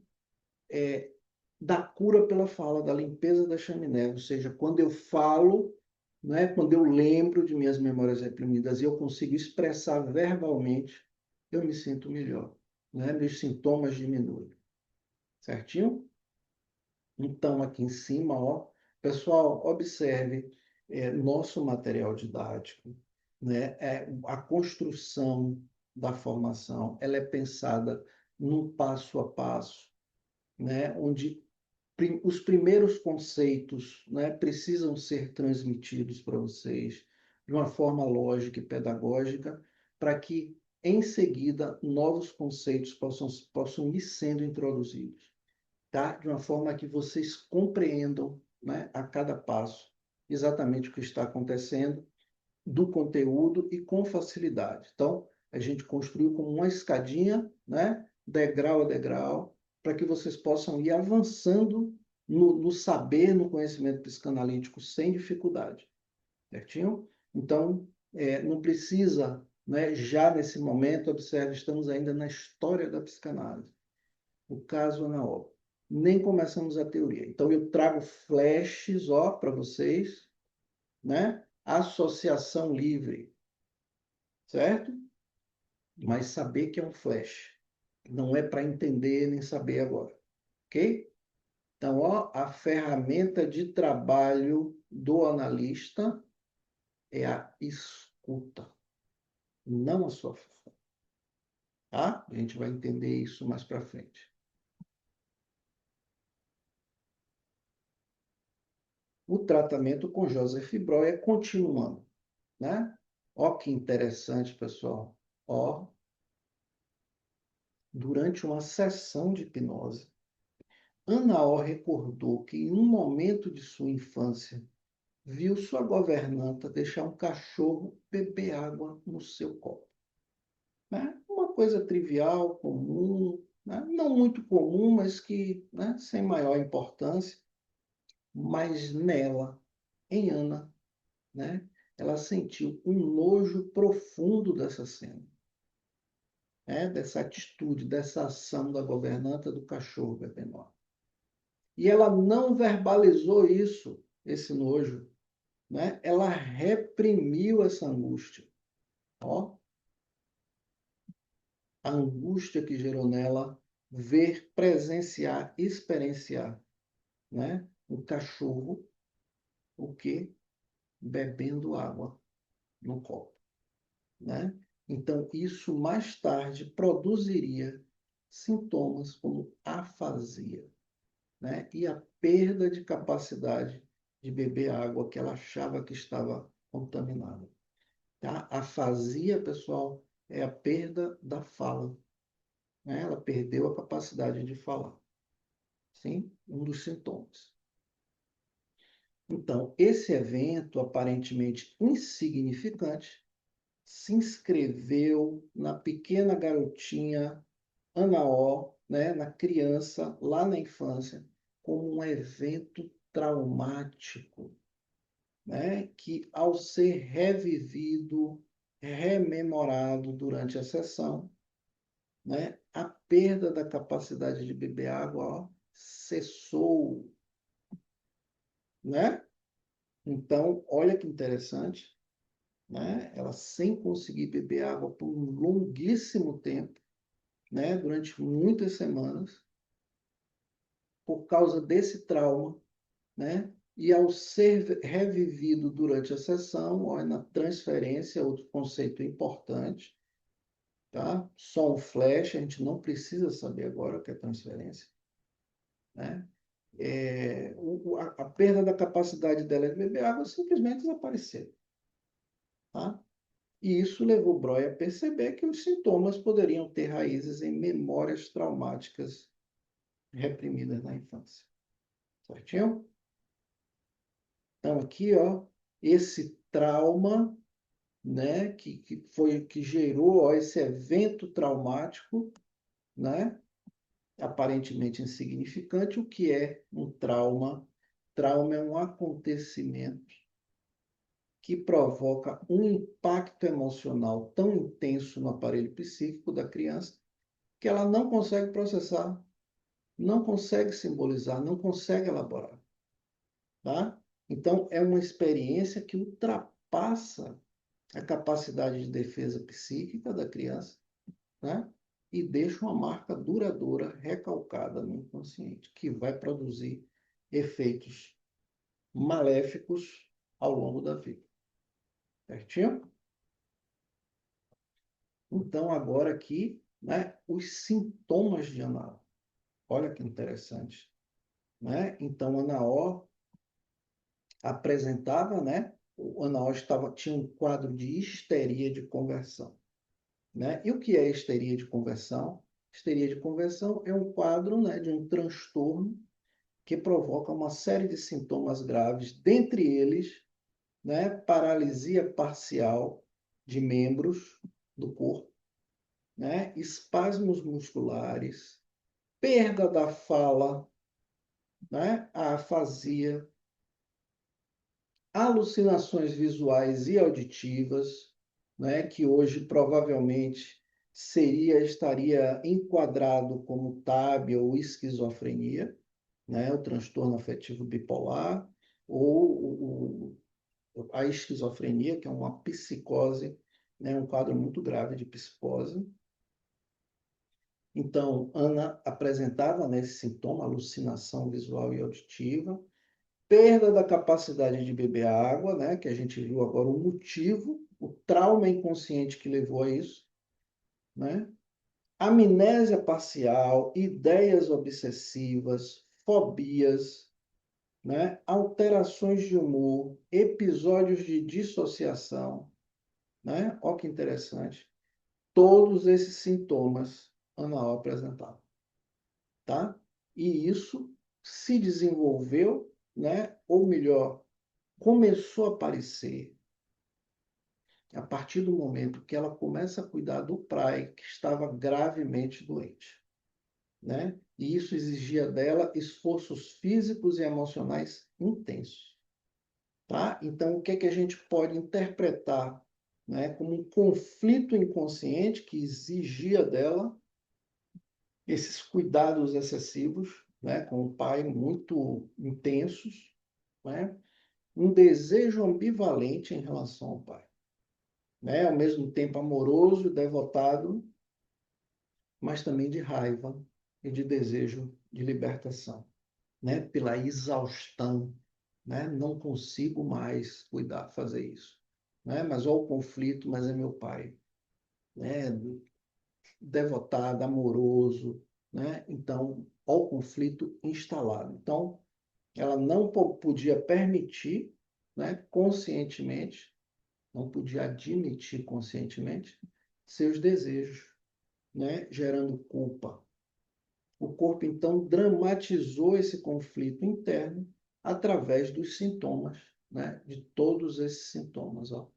é da cura pela fala, da limpeza da chaminé, ou seja, quando eu falo, né, quando eu lembro de minhas memórias reprimidas e eu consigo expressar verbalmente, eu me sinto melhor, né? Meus sintomas diminuem, certinho? Então, aqui em cima, ó, pessoal, observe nosso material didático. né? A construção da formação, ela é pensada num passo a passo, né? Onde os primeiros conceitos, né, precisam ser transmitidos para vocês de uma forma lógica e pedagógica, para que, em seguida, novos conceitos possam ir sendo introduzidos, tá? De uma forma que vocês compreendam, né, a cada passo exatamente o que está acontecendo do conteúdo e com facilidade. Então, a gente construiu como uma escadinha, né, degrau a degrau, para que vocês possam ir avançando no saber, no conhecimento psicanalítico sem dificuldade, certinho? Então, não precisa, né, já nesse momento, observe, estamos ainda na história da psicanálise, o caso Anaol. Nem começamos a teoria. Então, eu trago flashes, ó, para vocês, né? Associação livre, certo? Mas saber que é um flash. Não é para entender nem saber agora, ok? Então, ó, a ferramenta de trabalho do analista é a escuta, não a sua fala, tá? A gente vai entender isso mais para frente. O tratamento com Joseph Breuer continuando, né? Ó que interessante, pessoal. Ó, durante uma sessão de hipnose, Ana O recordou que em um momento de sua infância viu sua governanta deixar um cachorro beber água no seu copo. Né? Uma coisa trivial, comum, né? Não muito comum, mas que, né, sem maior importância. Mas nela, em Ana, né, ela sentiu um nojo profundo dessa cena, né, dessa atitude, dessa ação da governanta do cachorro bebendo água. E ela não verbalizou isso, esse nojo, né? Ela reprimiu essa angústia. Ó, a angústia que gerou nela ver, presenciar, experienciar, né? O cachorro, o que? Bebendo água no copo, né? Então, isso mais tarde produziria sintomas como afasia, né? E a perda de capacidade de beber água que ela achava que estava contaminada. Tá? Afasia, pessoal, é a perda da fala, né? Ela perdeu a capacidade de falar. Sim, um dos sintomas. Então, esse evento aparentemente insignificante se inscreveu na pequena garotinha Ana O, né, na criança, lá na infância, como um evento traumático, né, que, ao ser revivido, rememorado durante a sessão, né, a perda da capacidade de beber água, ó, cessou, né? Então, olha que interessante, né? Ela sem conseguir beber água por um longuíssimo tempo, né? Durante muitas semanas, por causa desse trauma, né? E ao ser revivido durante a sessão, olha, na transferência, outro conceito importante, tá? Só um flash, a gente não precisa saber agora o que é transferência, né? A perda da capacidade dela de beber água simplesmente desapareceu, tá? E isso levou Breuer a perceber que os sintomas poderiam ter raízes em memórias traumáticas reprimidas na infância. Certinho? Então, aqui, ó, esse trauma, né, que gerou, ó, esse evento traumático, né, aparentemente insignificante. O que é um trauma? Trauma é um acontecimento que provoca um impacto emocional tão intenso no aparelho psíquico da criança que ela não consegue processar, não consegue simbolizar, não consegue elaborar, tá? Então, é uma experiência que ultrapassa a capacidade de defesa psíquica da criança, né? E deixa uma marca duradoura, recalcada no inconsciente, que vai produzir efeitos maléficos ao longo da vida. Certinho? Então, agora aqui, né, os sintomas de Ana O. Olha que interessante, né? Então, Ana O apresentava, né? O Ana O tinha um quadro de histeria de conversão, né? E o que é histeria de conversão? Histeria de conversão é um quadro, né, de um transtorno que provoca uma série de sintomas graves, dentre eles, né, paralisia parcial de membros do corpo, né, espasmos musculares, perda da fala, né, a afasia, alucinações visuais e auditivas, né, que hoje provavelmente estaria enquadrado como TAB ou esquizofrenia, né, o transtorno afetivo bipolar, ou a esquizofrenia, que é uma psicose, né, um quadro muito grave de psicose. Então, Ana apresentava, né, esse sintoma, alucinação visual e auditiva, perda da capacidade de beber água, né, que a gente viu agora o motivo, o trauma inconsciente que levou a isso, né? Amnésia parcial, ideias obsessivas, fobias, né? Alterações de humor, episódios de dissociação, né? Olha que interessante. Todos esses sintomas Ana O apresentava, tá? E isso se desenvolveu, né? Ou melhor, começou a aparecer a partir do momento que ela começa a cuidar do pai, que estava gravemente doente, né? E isso exigia dela esforços físicos e emocionais intensos, tá? Então, o que é que a gente pode interpretar, né, como um conflito inconsciente que exigia dela esses cuidados excessivos, né, com o pai muito intensos, né? Um desejo ambivalente em relação ao pai, né? Ao mesmo tempo amoroso e devotado, mas também de raiva e de desejo de libertação, né? Pela exaustão, né? Não consigo mais cuidar, fazer isso, né? Mas olha o conflito, mas é meu pai, né? Devotado, amoroso, né? Então, olha o conflito instalado. Então, ela não podia permitir, né, conscientemente, não podia admitir conscientemente seus desejos, né, gerando culpa. O corpo, então, dramatizou esse conflito interno através dos sintomas, né, de todos esses sintomas. Ó.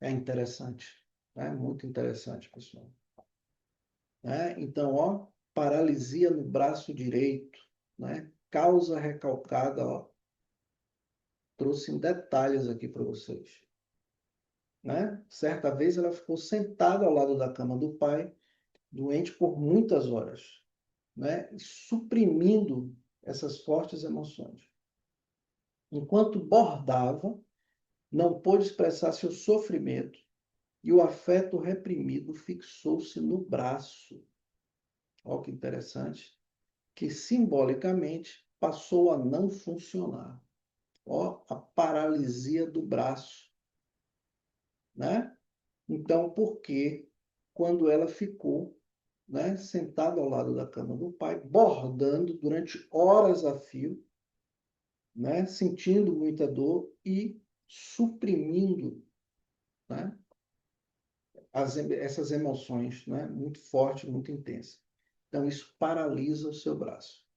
É interessante, né? Muito interessante, pessoal. Né? Então, ó, paralisia no braço direito, né? Causa recalcada, ó. Trouxe em detalhes aqui para vocês. Né? Certa vez ela ficou sentada ao lado da cama do pai, doente por muitas horas, né? Suprimindo essas fortes emoções. Enquanto bordava, não pôde expressar seu sofrimento e o afeto reprimido fixou-se no braço. Olha que interessante, que simbolicamente passou a não funcionar. Ó, a paralisia do braço, né? Então, por que quando ela ficou, né, sentada ao lado da cama do pai, bordando durante horas a fio, né, sentindo muita dor e suprimindo, né, essas emoções, né, muito fortes, muito intensas. Então, isso paralisa o seu braço.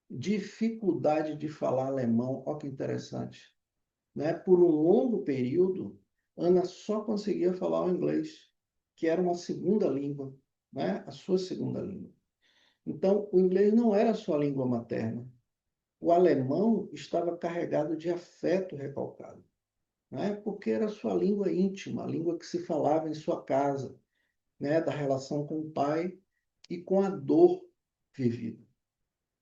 Dificuldade de falar alemão, olha que interessante. Né? Por um longo período, Ana só conseguia falar o inglês, que era uma segunda língua, né? A sua segunda língua. Então, o inglês não era a sua língua materna. O alemão estava carregado de afeto recalcado, né? Porque era a sua língua íntima, a língua que se falava em sua casa, né? Da relação com o pai e com a dor vivida,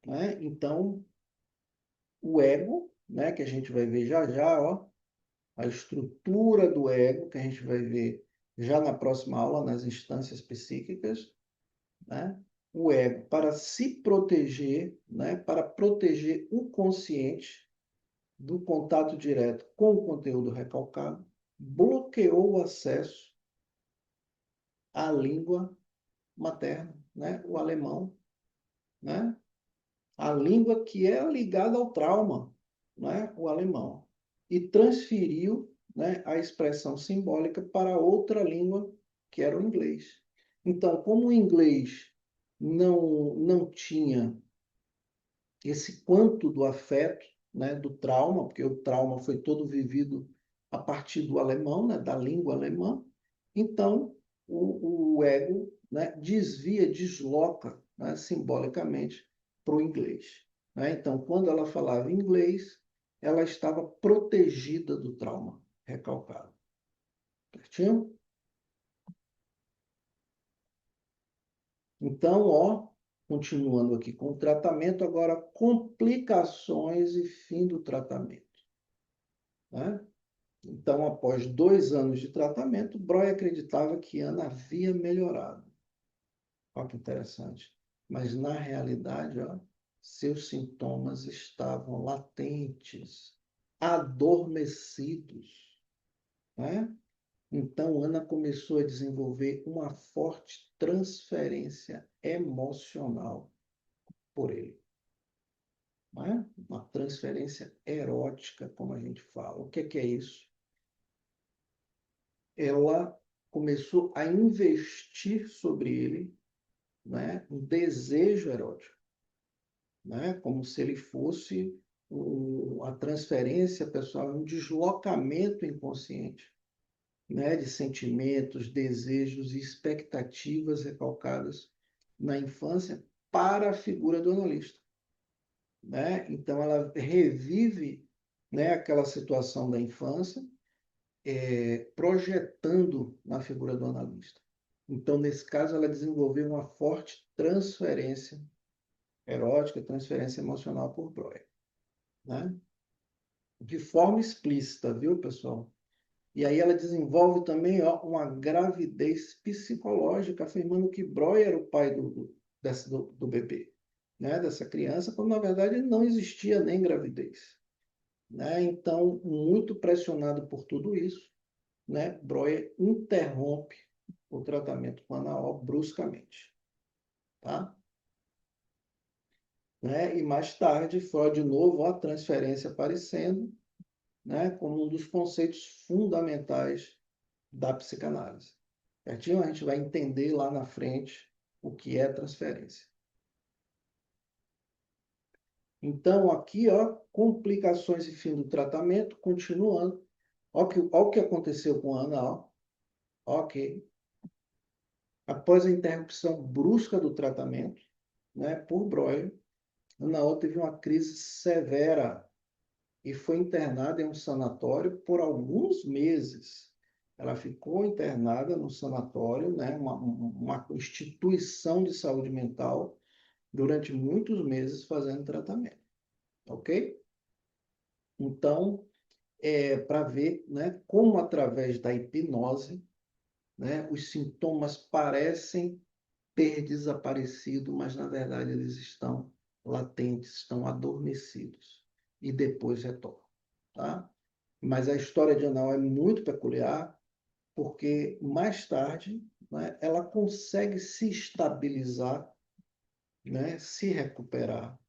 né? Então, o ego, né? Que a gente vai ver já já, ó, a estrutura do ego, que a gente vai ver já na próxima aula, nas instâncias psíquicas, né? O ego, para se proteger, né? Para proteger o consciente do contato direto com o conteúdo recalcado, bloqueou o acesso à língua materna, né? O alemão, né? A língua que é ligada ao trauma, né? O alemão, e transferiu, né, a expressão simbólica para outra língua, que era o inglês. Então, como o inglês não tinha esse quanto do afeto, né, do trauma, porque o trauma foi todo vivido a partir do alemão, né, da língua alemã, então o ego, né, desvia, desloca, né, simbolicamente para o inglês. Né? Então, quando ela falava inglês, ela estava protegida do trauma recalcado. Certinho? Então, ó, continuando aqui com o tratamento, agora complicações e fim do tratamento. Né? Então, após 2 anos de tratamento, Breuer acreditava que Ana havia melhorado. Olha que interessante. Mas, na realidade, ó, seus sintomas estavam latentes, adormecidos. Né? Então, Ana começou a desenvolver uma forte transferência emocional por ele. Né? Uma transferência erótica, como a gente fala. O que é isso? Ela começou a investir sobre ele, né, um desejo erótico, né, como se ele fosse a transferência pessoal, um deslocamento inconsciente, né, de sentimentos, desejos e expectativas recalcadas na infância para a figura do analista. Né? Então, ela revive, né, aquela situação da infância, projetando na figura do analista. Então, nesse caso, ela desenvolveu uma forte transferência erótica, transferência emocional por Breuer, né? De forma explícita, viu, pessoal? E aí ela desenvolve também, ó, uma gravidez psicológica, afirmando que Breuer era o pai do bebê, né? Dessa criança, quando na verdade não existia nem gravidez. Né? Então, muito pressionado por tudo isso, né, Breuer interrompe o tratamento com Anaol bruscamente. Tá? Né? E mais tarde, Freud, de novo, a transferência aparecendo, né, como um dos conceitos fundamentais da psicanálise. Certinho? A gente vai entender lá na frente o que é transferência. Então, aqui, ó, complicações e fim do tratamento, continuando. Olha o que aconteceu com a Ana, ó. Ok. Após a interrupção brusca do tratamento, né, por Breuer, Ana O teve uma crise severa e foi internada em um sanatório por alguns meses. Ela ficou internada no sanatório, né, uma instituição de saúde mental, durante muitos meses fazendo tratamento. Ok? Então, para ver, né, como através da hipnose, né, os sintomas parecem ter desaparecido, mas na verdade eles estão latentes, estão adormecidos e depois retornam, tá? Mas a história de Anal é muito peculiar, porque mais tarde, né, ela consegue se estabilizar, né, se recuperar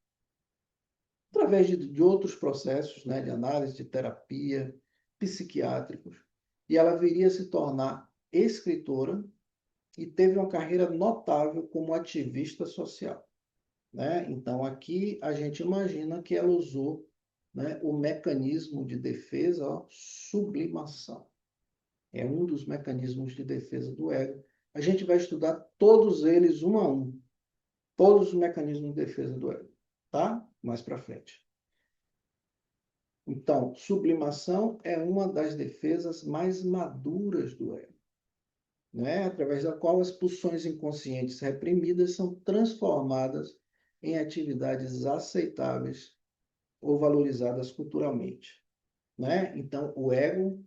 através de outros processos, né, de análise, de terapia, psiquiátricos, e ela viria a se tornar escritora e teve uma carreira notável como ativista social. Né? Então, aqui a gente imagina que ela usou, né, o mecanismo de defesa, ó, sublimação. É um dos mecanismos de defesa do ego. A gente vai estudar todos eles um a um, todos os mecanismos de defesa do ego, tá? Mais para frente. Então, sublimação é uma das defesas mais maduras do ego, né? Através da qual as pulsões inconscientes reprimidas são transformadas em atividades aceitáveis ou valorizadas culturalmente, né? Então, o ego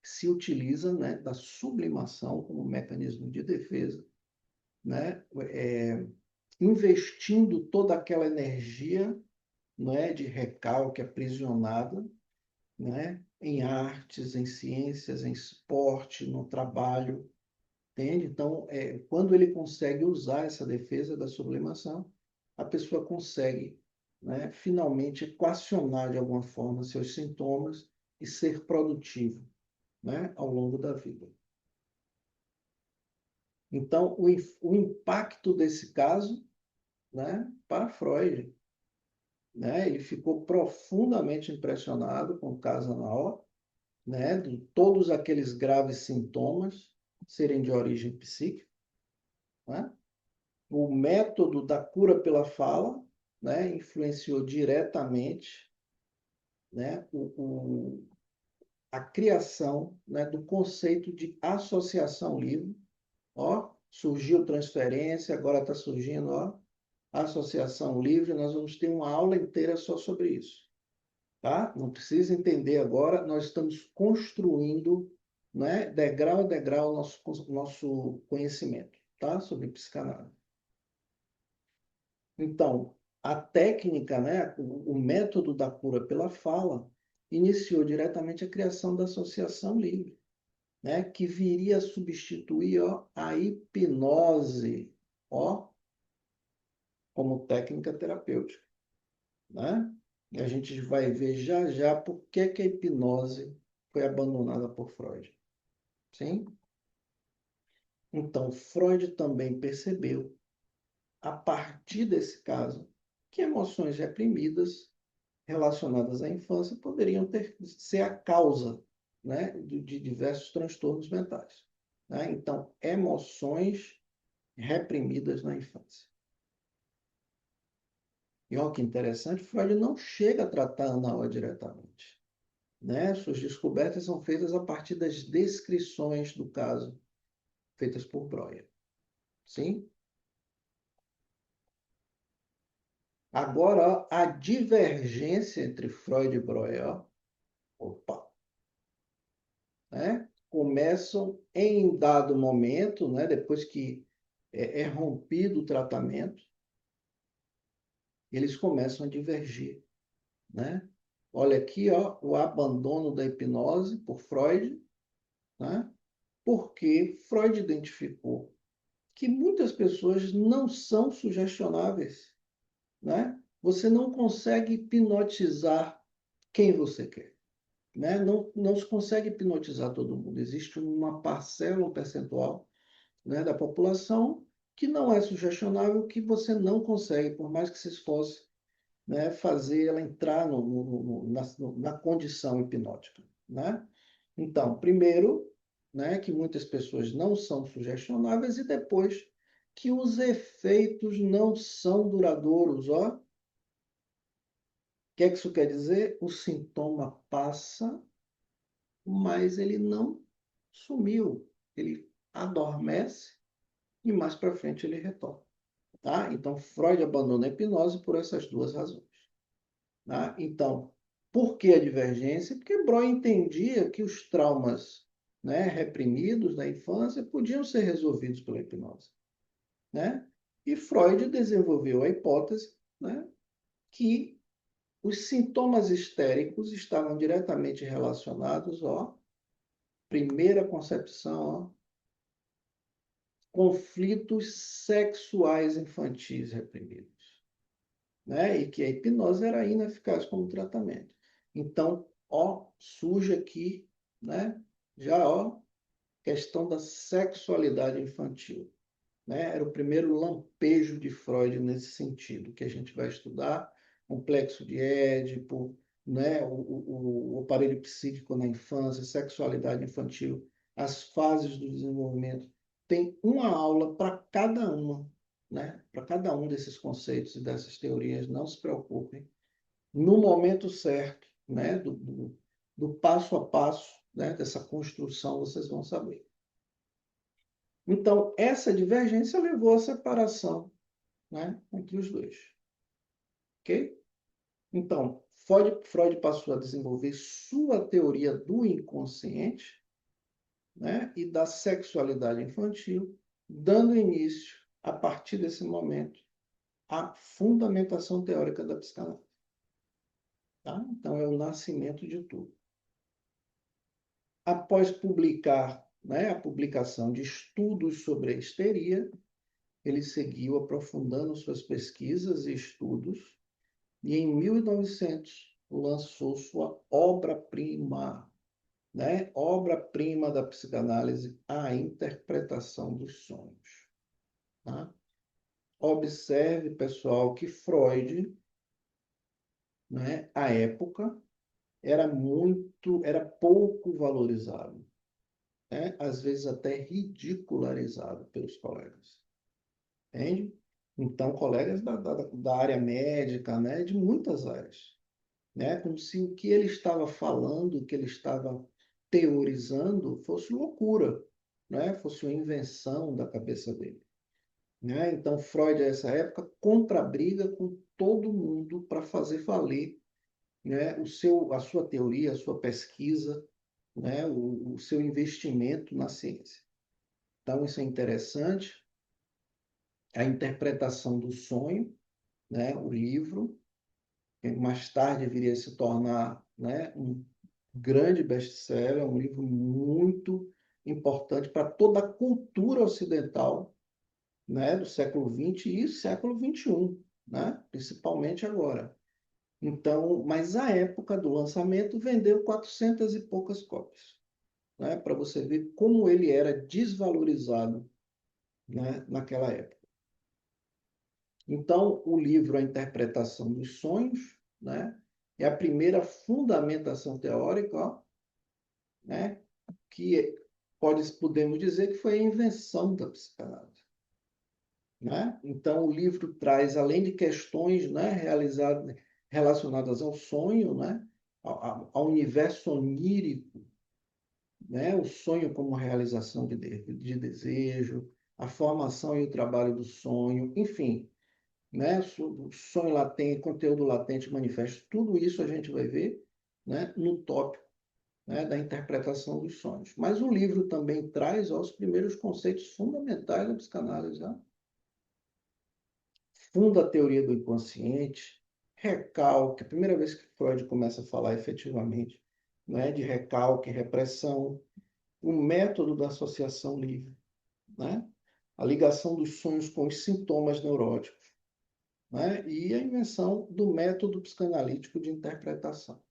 se utiliza, né, da sublimação como mecanismo de defesa, né? Investindo toda aquela energia, né, de recalque aprisionada, né, em artes, em ciências, em esporte, no trabalho, entende? Então, quando ele consegue usar essa defesa da sublimação, a pessoa consegue, né, finalmente equacionar de alguma forma seus sintomas e ser produtivo, né, ao longo da vida. Então, o impacto desse caso, né, para Freud, né, ele ficou profundamente impressionado com o caso anal, né, de todos aqueles graves sintomas serem de origem psíquica, né? O método da cura pela fala, né, influenciou diretamente, né, a criação, né, do conceito de associação livre. Ó, surgiu transferência, agora está surgindo, ó, associação livre. Nós vamos ter uma aula inteira só sobre isso, tá? Não precisa entender agora, nós estamos construindo, né, degrau a degrau, nosso conhecimento, tá? Sobre psicanálise. Então, a técnica, né, o método da cura pela fala, iniciou diretamente a criação da associação livre, né, que viria a substituir, ó, a hipnose, ó, como técnica terapêutica, né? E a gente vai ver já já por que que a hipnose foi abandonada por Freud. Sim? Então, Freud também percebeu, a partir desse caso, que emoções reprimidas relacionadas à infância poderiam ser a causa, né, de diversos transtornos mentais, né? Então, emoções reprimidas na infância. E olha que interessante, Freud não chega a tratar a Ana diretamente, né? Suas descobertas são feitas a partir das descrições do caso feitas por Breuer. Sim? Agora, ó, a divergência entre Freud e Breuer, opa, né? Começam em dado momento, né? Depois que é rompido o tratamento, eles começam a divergir, né? Olha aqui, ó, o abandono da hipnose por Freud, né? Porque Freud identificou que muitas pessoas não são sugestionáveis, né? Você não consegue hipnotizar quem você quer, né? Não se consegue hipnotizar todo mundo. Existe uma parcela, um percentual, né, da população que não é sugestionável, que você não consegue, por mais que se esforce, né, fazer ela entrar na condição hipnótica, né? Então, primeiro, né, que muitas pessoas não são sugestionáveis e depois que os efeitos não são duradouros, ó. O que é que isso quer dizer? O sintoma passa, mas ele não sumiu. Ele adormece e mais para frente ele retorna, tá? Então, Freud abandona a hipnose por essas duas razões, tá? Então, por que a divergência? Porque Breuer entendia que os traumas, né, reprimidos na infância podiam ser resolvidos pela hipnose, né? E Freud desenvolveu a hipótese, né, que os sintomas histéricos estavam diretamente relacionados, ó, primeira concepção, ó, conflitos sexuais infantis reprimidos, né? E que a hipnose era ineficaz como tratamento. Então, ó, surge aqui, né? Já, ó, questão da sexualidade infantil, né? Era o primeiro lampejo de Freud nesse sentido, que a gente vai estudar, complexo de Édipo, né? O aparelho psíquico na infância, sexualidade infantil, as fases do desenvolvimento. Tem uma aula para cada uma, né? Para cada um desses conceitos e dessas teorias, não se preocupem. No momento certo, né? Do passo a passo, né? Dessa construção, vocês vão saber. Então, essa divergência levou à separação, né, entre os dois. Ok? Então, Freud passou a desenvolver sua teoria do inconsciente, né, e da sexualidade infantil, dando início, a partir desse momento, à fundamentação teórica da psicanálise. Tá? Então, é o nascimento de tudo. após publicar, né, a publicação de estudos sobre a histeria, ele seguiu aprofundando suas pesquisas e estudos, e em 1900 lançou sua obra-prima, né? Obra-prima da psicanálise, A Interpretação dos Sonhos. Tá? Observe, pessoal, que Freud, né, à época, era pouco valorizado, né? Às vezes até ridicularizado pelos colegas. Entende? Então, colegas da área médica, né, de muitas áreas, né, como se o que ele estava falando, o que ele estava teorizando, fosse loucura, né, fosse uma invenção da cabeça dele. Né? Então, Freud, nessa época, briga com todo mundo para fazer valer, né, a sua teoria, a sua pesquisa, né, o seu investimento na ciência. Então, isso é interessante. A interpretação do sonho, né, o livro, que mais tarde viria a se tornar, né, um grande best-seller, um livro muito importante para toda a cultura ocidental, né, do século XX e século XXI, né, principalmente agora. Então, mas a época do lançamento vendeu 400 e poucas cópias, né, para você ver como ele era desvalorizado, né, naquela época. Então, o livro A Interpretação dos Sonhos, né, é a primeira fundamentação teórica, ó, né, que podemos dizer que foi a invenção da psicanálise. Né? Então, o livro traz, além de questões, né, relacionadas ao sonho, né, ao universo onírico, né, o sonho como realização de desejo, a formação e o trabalho do sonho, enfim, né, o sonho latente, conteúdo latente, manifesto, tudo isso a gente vai ver, né, no tópico, né, da interpretação dos sonhos. Mas o livro também traz ó, os primeiros conceitos fundamentais da psicanálise, né? Funda a teoria do inconsciente, recalque, a primeira vez que Freud começa a falar efetivamente, né, de recalque, repressão, o método da associação livre, né, a ligação dos sonhos com os sintomas neuróticos, né, e a invenção do método psicanalítico de interpretação.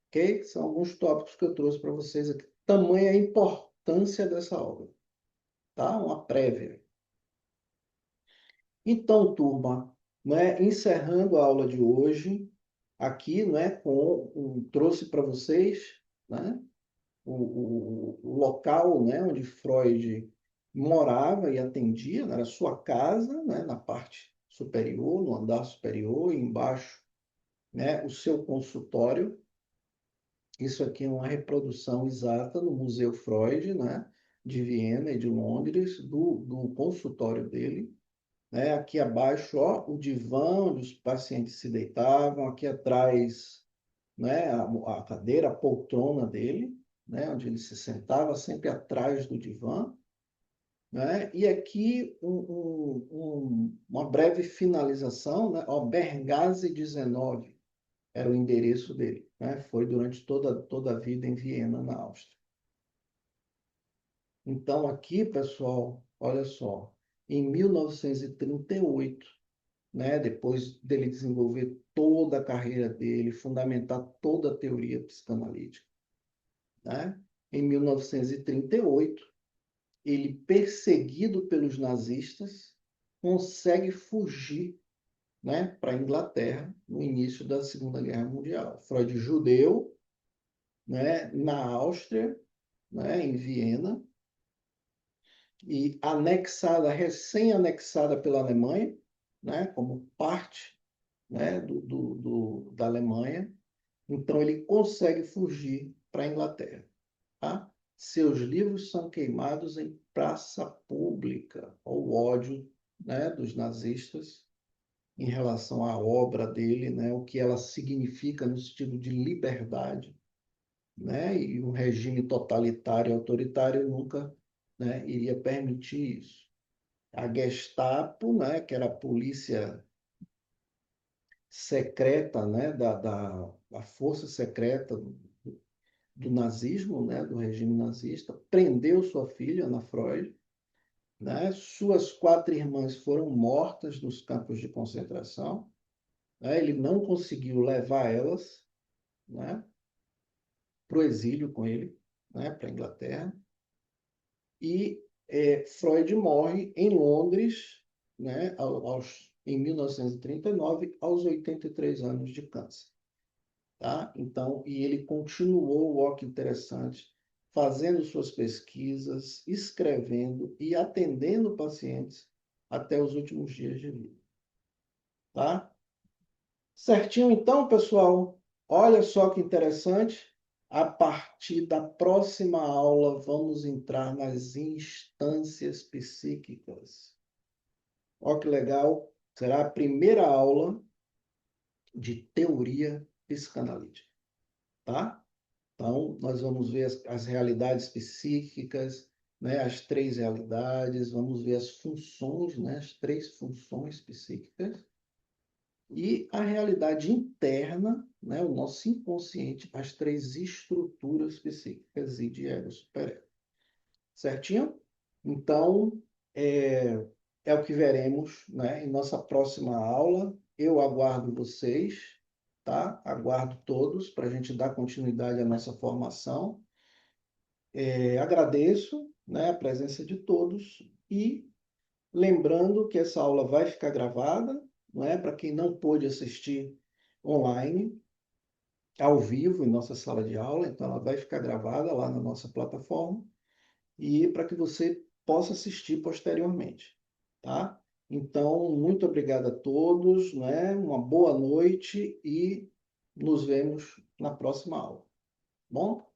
Ok? São alguns tópicos que eu trouxe para vocês aqui. Tamanha a importância dessa obra. Tá? Uma prévia. Então, turma, né, encerrando a aula de hoje, aqui, né, trouxe para vocês, né, o local, né, onde Freud morava e atendia, né, era a sua casa, né, na parte superior, no andar superior, e embaixo, né, o seu consultório. Isso aqui é uma reprodução exata no Museu Freud, né, de Viena e de Londres, do consultório dele. Né? Aqui abaixo, ó, o divã onde os pacientes se deitavam, aqui atrás, né, a cadeira, a poltrona dele, né, onde ele se sentava, sempre atrás do divã. Né? E aqui uma breve finalização, né? Ó, Bergase 19 era o endereço dele. Né? Foi durante toda a vida em Viena, na Áustria. Então, aqui, pessoal, olha só, em 1938, né, depois dele desenvolver toda a carreira dele, fundamentar toda a teoria psicanalítica, né? Em 1938, ele, perseguido pelos nazistas, consegue fugir, né, para a Inglaterra no início da Segunda Guerra Mundial. Freud judeu, né, na Áustria, né, em Viena, e recém-anexada pela Alemanha, né, como parte, né, da Alemanha. Então, ele consegue fugir para a Inglaterra. Tá? Seus livros são queimados em praça pública, o ódio, né, dos nazistas em relação à obra dele, né, o que ela significa no sentido de liberdade, né, e um regime totalitário e autoritário nunca, né, iria permitir isso. A Gestapo, né, que era a polícia secreta, né, da força secreta do nazismo, né, do regime nazista, prendeu sua filha, Ana Freud, né? Suas 4 irmãs foram mortas nos campos de concentração, né? Ele não conseguiu levar elas, né, para o exílio com ele, né, para a Inglaterra. E Freud morre em Londres, né, em 1939, aos 83 anos de câncer. Tá? Então, e ele continuou, ó que interessante, fazendo suas pesquisas, escrevendo e atendendo pacientes até os últimos dias de vida. Tá? Certinho, então, pessoal? Olha só que interessante. A partir da próxima aula, vamos entrar nas instâncias psíquicas. Olha que legal. Será a primeira aula de teoria psicanalítica. Tá? Então, nós vamos ver as realidades psíquicas, né? As 3 realidades, vamos ver as funções, né? As 3 funções psíquicas e a realidade interna, né? O nosso inconsciente, as 3 estruturas psíquicas e de ego superego. Certinho? Então, é o que veremos, né? Em nossa próxima aula. Eu aguardo vocês, tá? Aguardo todos para a gente dar continuidade à nossa formação. Agradeço, né, a presença de todos e lembrando que essa aula vai ficar gravada, não é? Para quem não pôde assistir online, ao vivo, em nossa sala de aula, então ela vai ficar gravada lá na nossa plataforma e para que você possa assistir posteriormente, tá? Então, muito obrigado a todos, né? Uma boa noite e nos vemos na próxima aula. Bom?